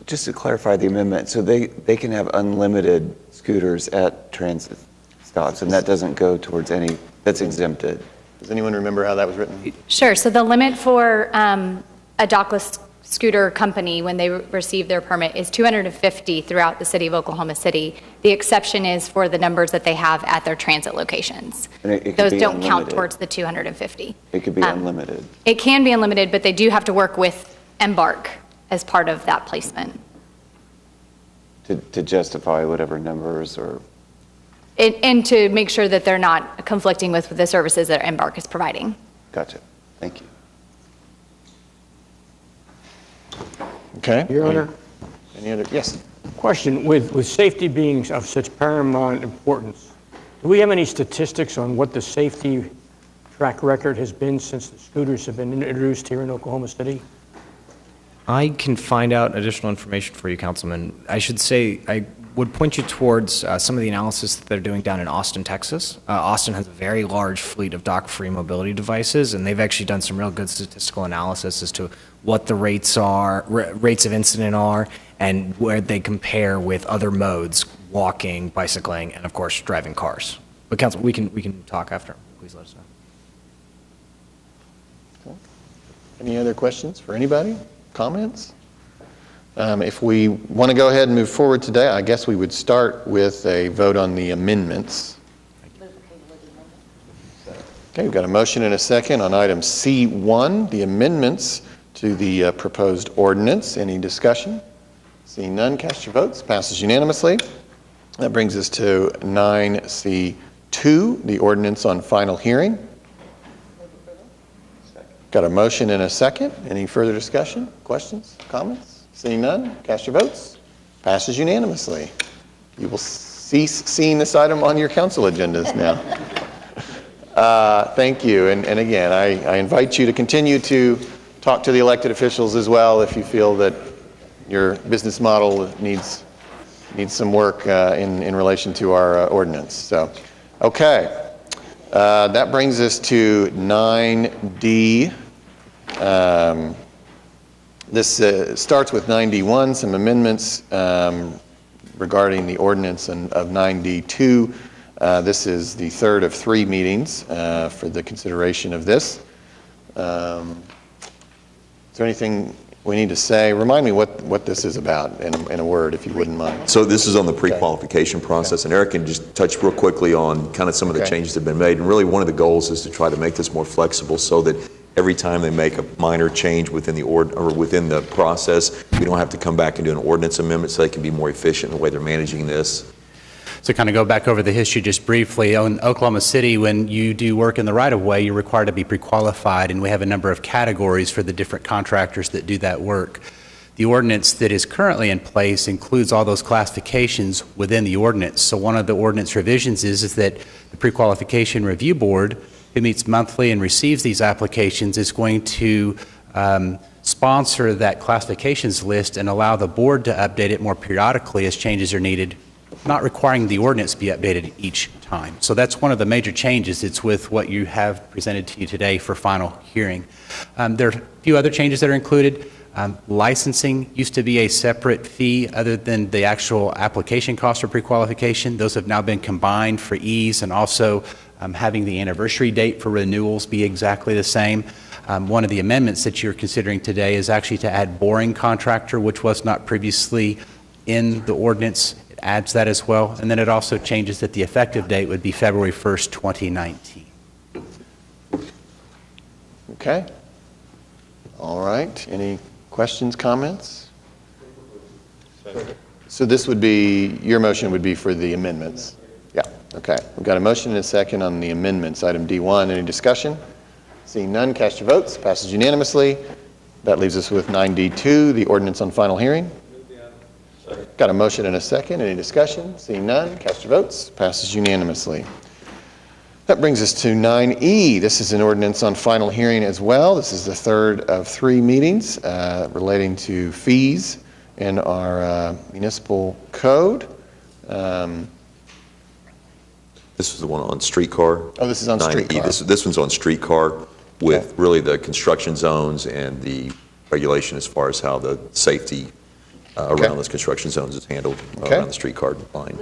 S9: Just to clarify the amendment, so they can have unlimited scooters at transit stops, and that doesn't go towards any, that's exempted.
S1: Does anyone remember how that was written?
S2: Sure. So the limit for a dockless scooter company when they receive their permit is 250 throughout the city of Oklahoma City. The exception is for the numbers that they have at their transit locations.
S9: And it could
S2: Those
S9: be
S2: don't count
S9: unlimited.
S2: towards the 250.
S9: It could be unlimited.
S2: It can be unlimited, but they do have to work with Embark as part of that placement.
S9: To justify whatever numbers or...
S2: And to make sure that they're not conflicting with the services that Embark is providing.
S9: Gotcha. Thank you.
S1: Okay.
S24: Your Honor.
S1: Any other? Yes.
S24: Question, with safety being of such paramount importance, do we have any statistics on what the safety track record has been since the scooters have been introduced here in Oklahoma City?
S5: I can find out additional information for you, Councilman. I should say, would point you towards some of the analysis that they're doing down in Austin, Texas. Austin has a very large fleet of dock-free mobility devices, and they've actually done some real good statistical analysis as to what the rates of incident are, and where they compare with other modes, walking, bicycling, and of course, driving cars. But Council, we can talk after. Please let us know.
S1: Any other questions for anybody? Comments? If we want to go ahead and move forward today, I guess we would start with a vote on the amendments. Okay, we've got a motion and a second on item C1, the amendments to the proposed ordinance. Any discussion? Seeing none, cast your votes. Passes unanimously. That brings us to 9C2, the ordinance on final hearing. Got a motion and a second. Any further discussion, questions, comments? Seeing none, cast your votes. Passes unanimously. You will cease seeing this item on your council agendas now. Thank you. And again, I invite you to continue to talk to the elected officials as well if you feel that your business model needs some work in relation to our ordinance. So, okay. That brings us to 9D. This starts with 9D1, some amendments regarding the ordinance of 9D2. This is the third of 3 meetings for the consideration of this. Is there anything we need to say? Remind me what this is about in a word, if you wouldn't mind.
S11: So this is on the pre-qualification process, and Eric can just touch real quickly on kind of some of the changes that have been made. And really one of the goals is to try to make this more flexible so that every time they make a minor change within the within the process, we don't have to come back and do an ordinance amendment, so they can be more efficient in the way they're managing this.
S12: So kind of go back over the history just briefly. In Oklahoma City, when you do work in the right-of-way, you're required to be pre-qualified, and we have a number of categories for the different contractors that do that work. The ordinance that is currently in place includes all those classifications within the ordinance. So one of the ordinance revisions is that the Pre-Qualification Review Board, who meets monthly and receives these applications, is going to sponsor that classifications list and allow the board to update it more periodically as changes are needed, not requiring the ordinance be updated each time. So that's one of the major changes. It's with what you have presented to you today for final hearing. There are a few other changes that are included. Licensing used to be a separate fee other than the actual application cost for pre-qualification. Those have now been combined for ease, and also having the anniversary date for renewals be exactly the same. One of the amendments that you're considering today is actually to add boring contractor, which was not previously in the ordinance. It adds that as well. And then it also changes that the effective date would be February 1st, 2019.
S1: Okay. All right. Any questions, comments? So this would be, your motion would be for the amendments? Yeah. Okay. We've got a motion and a second on the amendments. Item D1. Any discussion? Seeing none, cast your votes. Passes unanimously. That leaves us with 9D2, the ordinance on final hearing. Got a motion and a second. Any discussion? Seeing none, cast your votes. Passes unanimously. That brings us to 9E. This is an ordinance on final hearing as well. This is the third of 3 meetings relating to fees in our municipal code.
S11: This is the one on streetcar.
S1: Oh, this is on
S11: 9E.
S1: streetcar.
S11: This one's on streetcar with really the construction zones and the regulation as far as how the safety around those construction zones is handled around the streetcar line.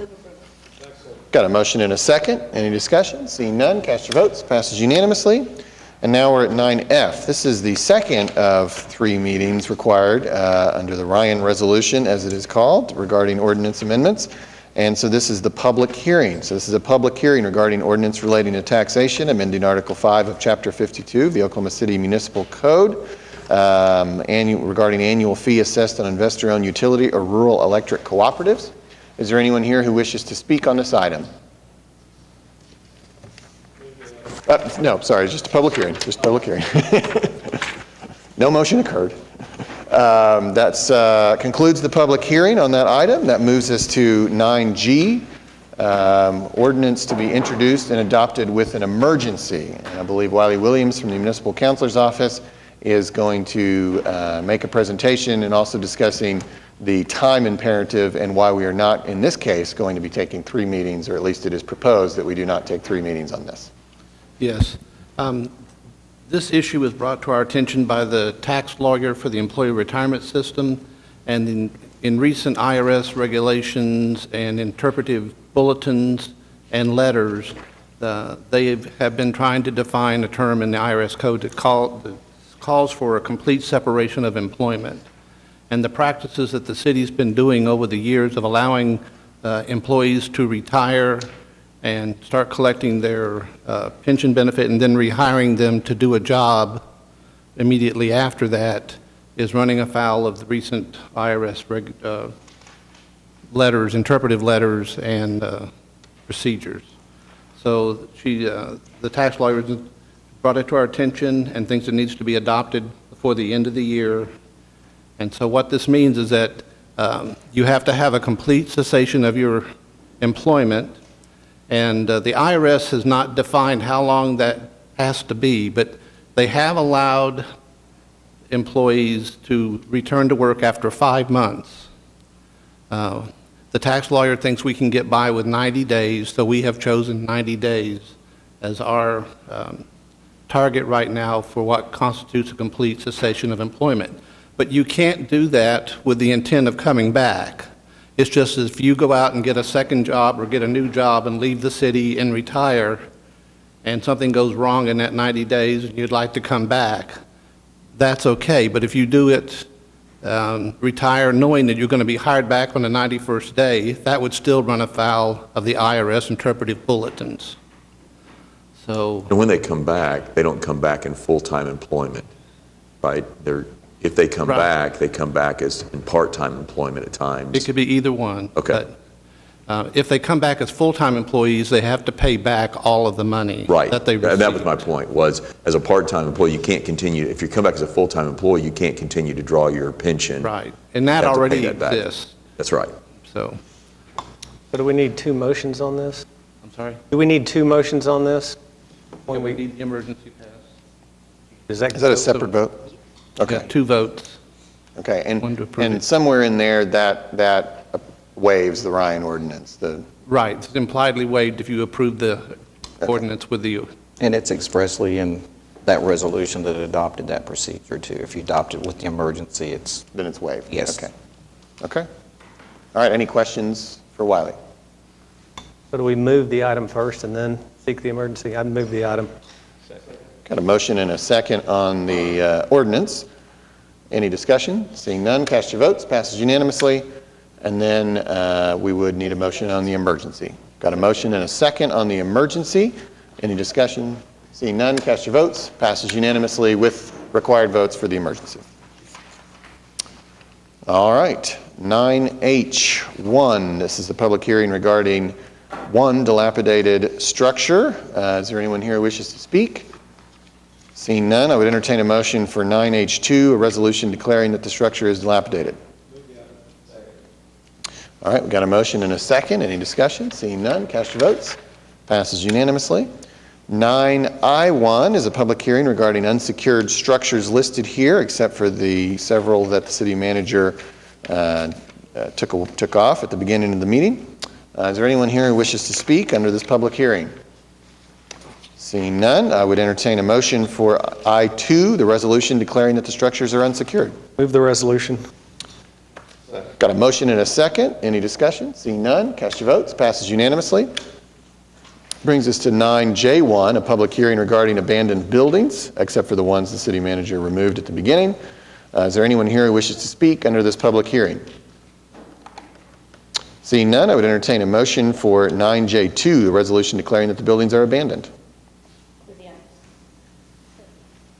S1: Got a motion and a second. Any discussion? Seeing none, cast your votes. Passes unanimously. And now we're at 9F. This is the second of 3 meetings required under the Ryan Resolution, as it is called, regarding ordinance amendments. And so this is the public hearing. So this is a public hearing regarding ordinance relating to taxation, amending Article 5 of Chapter 52 of the Oklahoma City Municipal Code, regarding annual fee assessed on investor-owned utility or rural electric cooperatives. Is there anyone here who wishes to speak on this item? No, sorry, just a public hearing. Just a public hearing. No motion occurred. That concludes the public hearing on that item. That moves us to 9G, ordinance to be introduced and adopted with an emergency. And I believe Wiley Williams from the Municipal Counselor's Office is going to make a presentation and also discussing the time imperative and why we are not, in this case, going to be taking 3 meetings, or at least it is proposed that we do not take 3 meetings on this.
S13: Yes. This issue was brought to our attention by the tax lawyer for the employee retirement system, and in recent IRS regulations and interpretive bulletins and letters, they have been trying to define a term in the IRS code that calls for a complete separation of employment. And the practices that the city's been doing over the years of allowing employees to retire and start collecting their pension benefit and then rehiring them to do a job immediately after that is running afoul of the recent IRS letters, interpretive letters, and procedures. So the tax lawyer brought it to our attention and thinks it needs to be adopted before the end of the year. And so what this means is that you have to have a complete cessation of your employment. And the IRS has not defined how long that has to be, but they have allowed employees to return to work after 5 months. The tax lawyer thinks we can get by with 90 days, so we have chosen 90 days as our target right now for what constitutes a complete cessation of employment. But you can't do that with the intent of coming back. It's just as if you go out and get a second job or get a new job and leave the city and retire, and something goes wrong in that 90 days and you'd like to come back, that's okay. But if you do it, retire knowing that you're going to be hired back on the 91st day, that would still run afoul of the IRS interpretive bulletins. So,
S11: and when they come back, they don't come back in full-time employment, right? If they come back, they come back as in part-time employment at times.
S13: It could be either one.
S11: Okay.
S13: But if they come back as full-time employees, they have to pay back all of the money that they received.
S11: That was my point, was as a part-time employee, you can't continue, if you come back as a full-time employee, you can't continue to draw your pension.
S13: Right, and that already exists.
S11: That's right.
S13: So
S7: do we need 2 motions on this?
S13: I'm sorry?
S7: Do we need 2 motions on this?
S13: When we need the emergency pass.
S7: Is that
S1: a separate vote? Okay.
S13: Yeah, 2 votes.
S1: Okay, and somewhere in there that waives the Ryan ordinance.
S13: Right, it's impliedly waived if you approve the ordinance with the...
S10: And it's expressly in that resolution that adopted that procedure too. If you adopt it with the emergency,
S1: then it's waived.
S10: Yes.
S1: Okay. All right, any questions for Wiley?
S7: So do we move the item first and then seek the emergency? I'd move the item.
S1: Got a motion and a second on the ordinance. Any discussion? Seeing none, cast your votes. Passes unanimously. And then we would need a motion on the emergency. Got a motion and a second on the emergency. Any discussion? Seeing none, cast your votes. Passes unanimously with required votes for the emergency. All right, 9H1. This is the public hearing regarding one dilapidated structure. Is there anyone here who wishes to speak? Seeing none, I would entertain a motion for 9H2, a resolution declaring that the structure is dilapidated. All right, we've got a motion and a second. Any discussion? Seeing none, cast your votes. Passes unanimously. 9I1 is a public hearing regarding unsecured structures listed here, except for the several that the city manager took off at the beginning of the meeting. Is there anyone here who wishes to speak under this public hearing? Seeing none, I would entertain a motion for I2, the resolution declaring that the structures are unsecured.
S7: Move the resolution.
S1: Got a motion and a second. Any discussion? Seeing none, cast your votes. Passes unanimously. Brings us to 9J1, a public hearing regarding abandoned buildings, except for the ones the city manager removed at the beginning. Is there anyone here who wishes to speak under this public hearing? Seeing none, I would entertain a motion for 9J2, the resolution declaring that the buildings are abandoned.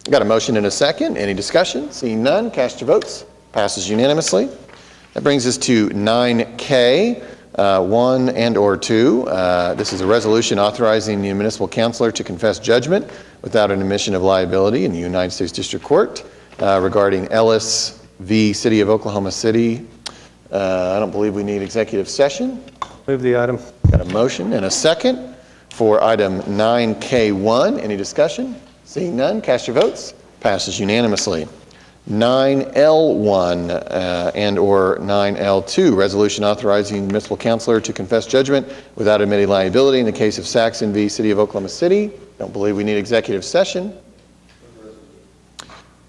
S1: Got a motion and a second. Any discussion? Seeing none, cast your votes. Passes unanimously. That brings us to 9K, 1 and or 2. This is a resolution authorizing the municipal councilor to confess judgment without an admission of liability in the United States District Court regarding Ellis v. City of Oklahoma City. I don't believe we need executive session.
S7: Move the item.
S1: Got a motion and a second for item 9K1. Any discussion? Seeing none, cast your votes. Passes unanimously. 9L1 and/or 9L2, resolution authorizing municipal councilor to confess judgment without admitting liability in the case of Saxon v. City of Oklahoma City. Don't believe we need executive session.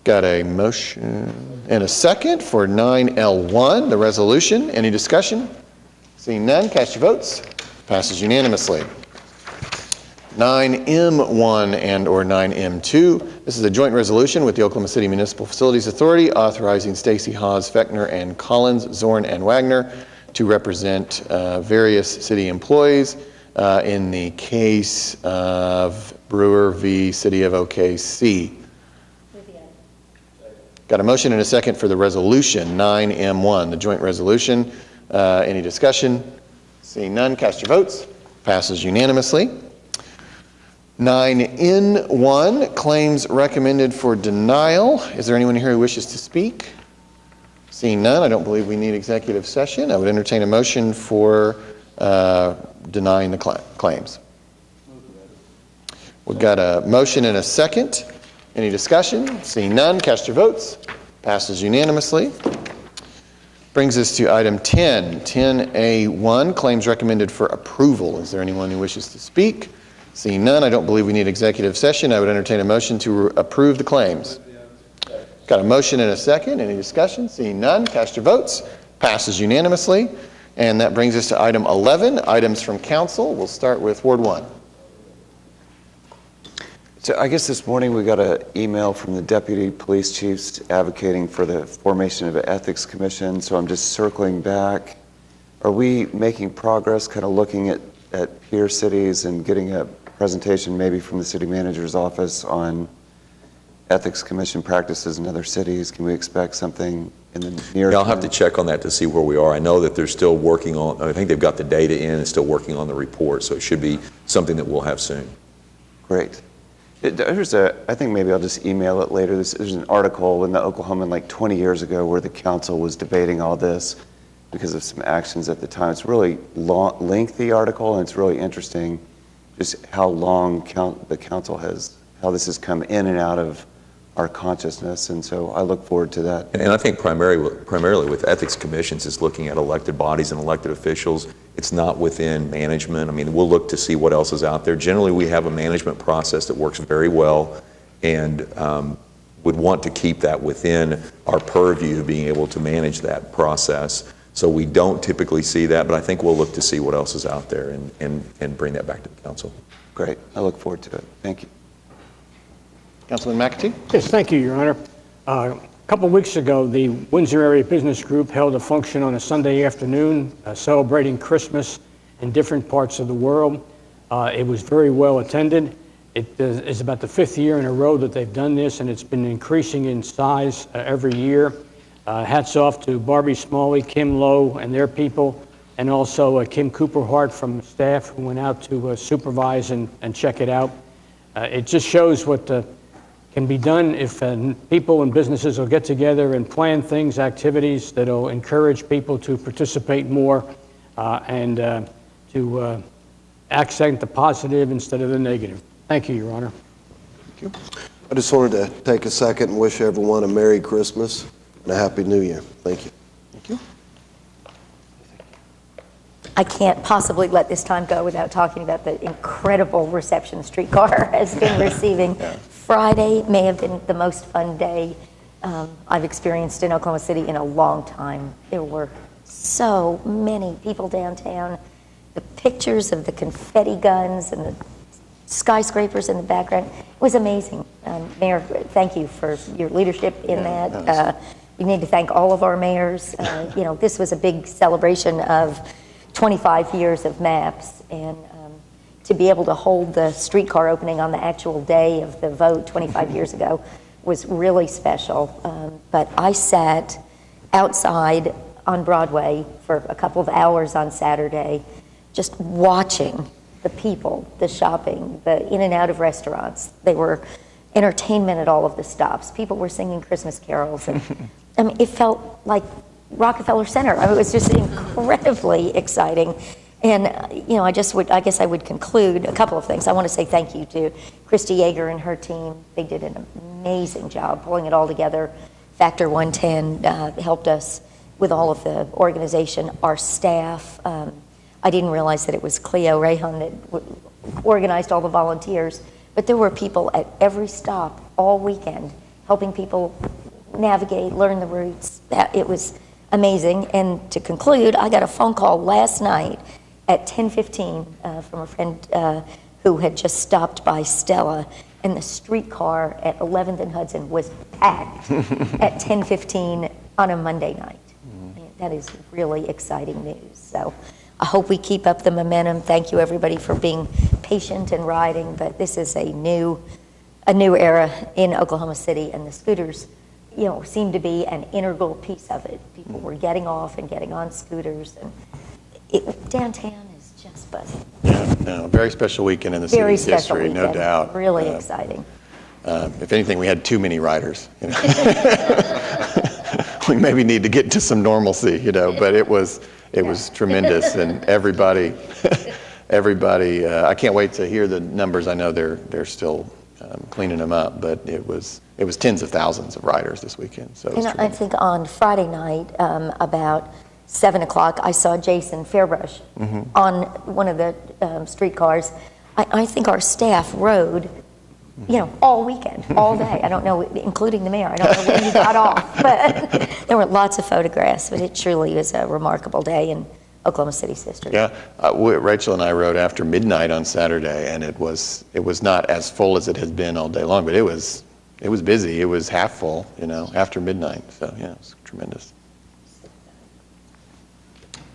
S1: Got a motion and a second for 9L1, the resolution. Any discussion? Seeing none, cast your votes. Passes unanimously. 9M1 and/or 9M2. This is a joint resolution with the Oklahoma City Municipal Facilities Authority authorizing Stacy Hawes, Fechner, and Collins, Zorn, and Wagner to represent various city employees in the case of Brewer v. City of OKC. Got a motion and a second for the resolution, 9M1, the joint resolution. Any discussion? Seeing none, cast your votes. Passes unanimously. 9N1, claims recommended for denial. Is there anyone here who wishes to speak? Seeing none, I don't believe we need executive session. I would entertain a motion for denying the claims. We've got a motion and a second. Any discussion? Seeing none, cast your votes. Passes unanimously. Brings us to item 10, 10A1, claims recommended for approval. Is there anyone who wishes to speak? Seeing none, I don't believe we need executive session. I would entertain a motion to approve the claims. Got a motion and a second. Any discussion? Seeing none, cast your votes. Passes unanimously. And that brings us to item 11, items from council. We'll start with Ward 1.
S9: So I guess this morning we got an email from the deputy police chiefs advocating for the formation of an ethics commission. So I'm just circling back. Are we making progress kind of looking at peer cities and getting a presentation maybe from the city manager's office on ethics commission practices in other cities? Can we expect something in the near term?
S11: I'll have to check on that to see where we are. I know that they're still working on, I think they've got the data in and still working on the report, so it should be something that we'll have soon.
S9: Great. I think maybe I'll just email it later. There's an article in the Oklahoman like 20 years ago where the council was debating all this because of some actions at the time. It's a really lengthy article, and it's really interesting just how long the council has, how this has come in and out of our consciousness, and so I look forward to that.
S11: And I think primarily with ethics commissions is looking at elected bodies and elected officials. It's not within management. I mean, we'll look to see what else is out there. Generally, we have a management process that works very well, and would want to keep that within our purview, being able to manage that process. So we don't typically see that, but I think we'll look to see what else is out there and bring that back to the council.
S9: Great. I look forward to it. Thank you.
S1: Councilman McAtee?
S24: Yes, thank you, Your Honor. A couple of weeks ago, the Windsor Area Business Group held a function on a Sunday afternoon celebrating Christmas in different parts of the world. It was very well attended. It is about the 5th year in a row that they've done this, and it's been increasing in size every year. Hats off to Barbie Smalley, Kim Lowe, and their people, and also Kim Cooper Hart from staff who went out to supervise and check it out. It just shows what can be done if people and businesses will get together and plan things, activities that will encourage people to participate more and to accent the positive instead of the negative. Thank you, Your Honor.
S19: Thank you. I just wanted to take a second and wish everyone a Merry Christmas and a Happy New Year. Thank you.
S1: Thank you.
S6: I can't possibly let this time go without talking about the incredible reception the streetcar has been receiving. Friday may have been the most fun day I've experienced in Oklahoma City in a long time. There were so many people downtown. The pictures of the confetti guns and the skyscrapers in the background, it was amazing. Mayor, thank you for your leadership in that. We need to thank all of our mayors. This was a big celebration of 25 years of MAPS, and to be able to hold the streetcar opening on the actual day of the vote 25 years ago was really special. But I sat outside on Broadway for a couple of hours on Saturday just watching the people, the shopping, the in and out of restaurants. They were entertainment at all of the stops. People were singing Christmas carols, and I mean, it felt like Rockefeller Center. I mean, it was just incredibly exciting. And I guess I would conclude a couple of things. I want to say thank you to Christy Yeager and her team. They did an amazing job pulling it all together. Factor 110 helped us with all of the organization. Our staff, I didn't realize that it was Cleo Rayhan that organized all the volunteers, but there were people at every stop all weekend helping people navigate, learn the routes. It was amazing. And to conclude, I got a phone call last night at 10:15 from a friend who had just stopped by Stella, and the streetcar at 11th and Hudson was packed at 10:15 on a Monday night. That is really exciting news. So I hope we keep up the momentum. Thank you, everybody, for being patient and riding, but this is a new era in Oklahoma City, and the scooters, seem to be an integral piece of it. People were getting off and getting on scooters, and downtown is just buzzing.
S1: Yeah, no, very special weekend in the
S6: Very
S1: city's
S6: special
S1: history, no
S6: weekend.
S1: doubt.
S6: Really exciting.
S1: If anything, we had too many riders. We maybe need to get to some normalcy, but it was tremendous, and everybody, I can't wait to hear the numbers. I know they're still cleaning them up, but it was tens of thousands of riders this weekend. So it was
S6: And I
S1: tremendous.
S6: think on Friday night, about 7 o'clock, I saw Jason Fairbrush on one of the streetcars. I think our staff rode, all weekend, all day. I don't know, including the mayor. I don't know when he got off, but there were lots of photographs. But it truly was a remarkable day in Oklahoma City's history.
S1: Yeah, Rachel and I rode after midnight on Saturday, and it was not as full as it has been all day long, but it was busy. It was half full, after midnight. So yeah, it was tremendous.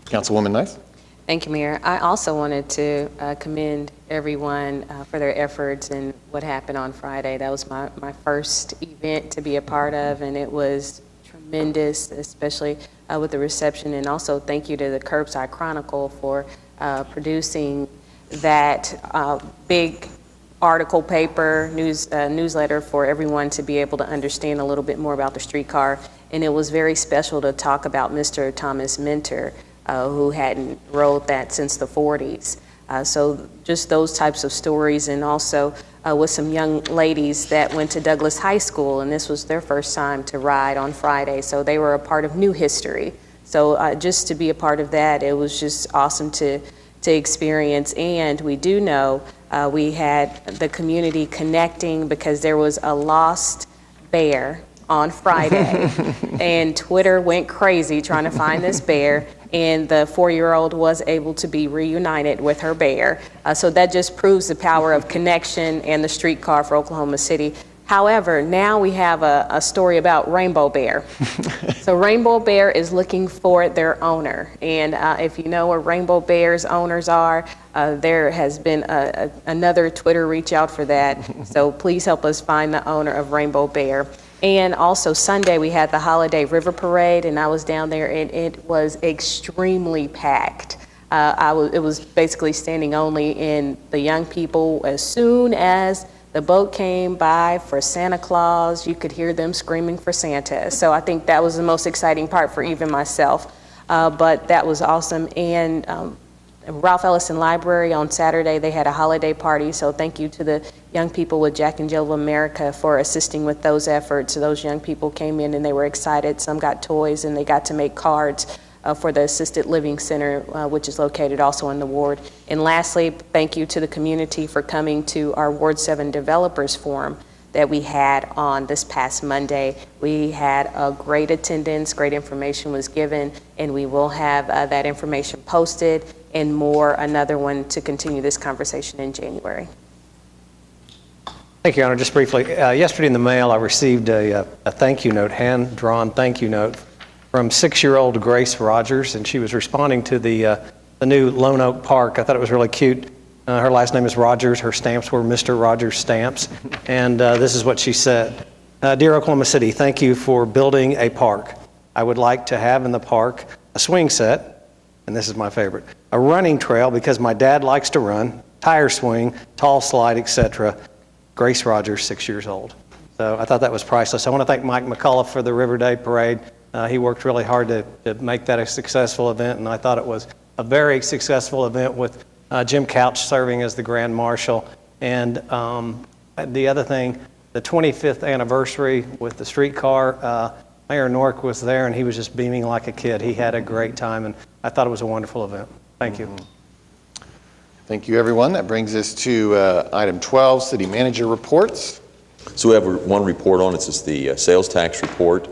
S1: Councilwoman Nice?
S20: Thank you, Mayor. I also wanted to commend everyone for their efforts and what happened on Friday. That was my first event to be a part of, and it was tremendous, especially with the reception. And also thank you to the Curbside Chronicle for producing that big article, paper, newsletter for everyone to be able to understand a little bit more about the streetcar. And it was very special to talk about Mr. Thomas Minter, who hadn't rode that since the 40s. So just those types of stories, and also with some young ladies that went to Douglas High School, and this was their first time to ride on Friday, so they were a part of new history. So just to be a part of that, it was just awesome to experience. And we do know we had the community connecting because there was a lost bear on Friday, and Twitter went crazy trying to find this bear, and the 4-year-old was able to be reunited with her bear. So that just proves the power of connection and the streetcar for Oklahoma City. However, now we have a story about Rainbow Bear. So Rainbow Bear is looking for their owner, and if you know where Rainbow Bear's owners are, there has been another Twitter reach out for that. So please help us find the owner of Rainbow Bear. And also Sunday we had the Holiday River Parade, and I was down there, and it was extremely packed. It was basically standing only in the young people. As soon as the boat came by for Santa Claus, you could hear them screaming for Santa. So I think that was the most exciting part for even myself. But that was awesome. And Ralph Ellison Library on Saturday, they had a holiday party. So thank you to the young people with Jack and Jill of America for assisting with those efforts. Those young people came in and they were excited. Some got toys, and they got to make cards for the Assisted Living Center, which is located also in the ward. And lastly, thank you to the community for coming to our Ward 7 Developers Forum that we had on this past Monday. We had a great attendance, great information was given, and we will have that information posted and another one to continue this conversation in January.
S7: Thank you, Your Honor. Just briefly, yesterday in the mail, I received a thank you note, hand-drawn thank you note from 6-year-old Grace Rogers, and she was responding to the new Lone Oak Park. I thought it was really cute. Her last name is Rogers. Her stamps were Mr. Rogers stamps. And this is what she said. Dear Oklahoma City, thank you for building a park. I would like to have in the park a swing set, and this is my favorite, a running trail because my dad likes to run, tire swing, tall slide, etc. Grace Rogers, 6 years old. So I thought that was priceless. I want to thank Mike McCullough for the River Day Parade. He worked really hard to make that a successful event, and I thought it was a very successful event with Jim Couch serving as the Grand Marshal. And the other thing, the 25th anniversary with the streetcar, Mayor Nork was there, and he was just beaming like a kid. He had a great time, and I thought it was a wonderful event. Thank you.
S1: Thank you, everyone. That brings us to item 12, city manager reports.
S11: So we have one report on it. It's the sales tax report.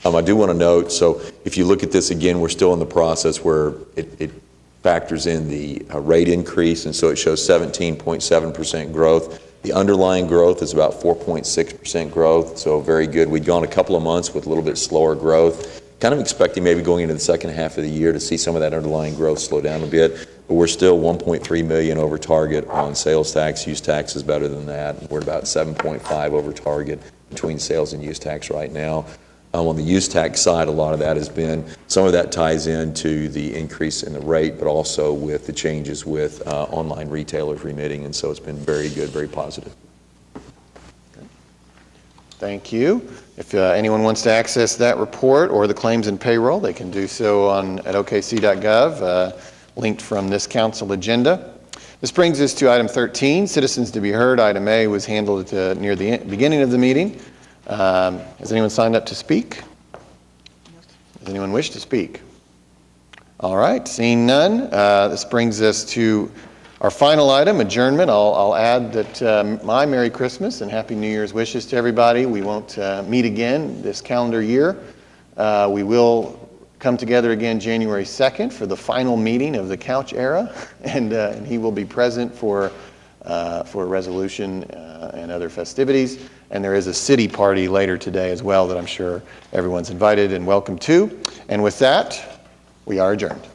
S11: I do want to note, so if you look at this again, we're still in the process where it factors in the rate increase, and so it shows 17.7% growth. The underlying growth is about 4.6% growth, so very good. We'd gone a couple of months with a little bit slower growth, kind of expecting maybe going into the second half of the year to see some of that underlying growth slow down a bit, but we're still 1.3 million over target on sales tax. Use tax is better than that. We're about 7.5 over target between sales and use tax right now. On the use tax side, a lot of that has been, some of that ties into the increase in the rate, but also with the changes with online retailers remitting, and so it's been very good, very positive.
S1: Thank you. If anyone wants to access that report or the claims and payroll, they can do so at okc.gov, linked from this council agenda. This brings us to item 13, citizens to be heard. Item A was handled near the beginning of the meeting. Has anyone signed up to speak? Does anyone wish to speak? All right, seeing none, this brings us to our final item, adjournment. I'll add that my Merry Christmas and Happy New Year's wishes to everybody. We won't meet again this calendar year. We will come together again January 2nd for the final meeting of the couch era, and he will be present for a resolution and other festivities. And there is a city party later today as well that I'm sure everyone's invited and welcome to. And with that, we are adjourned.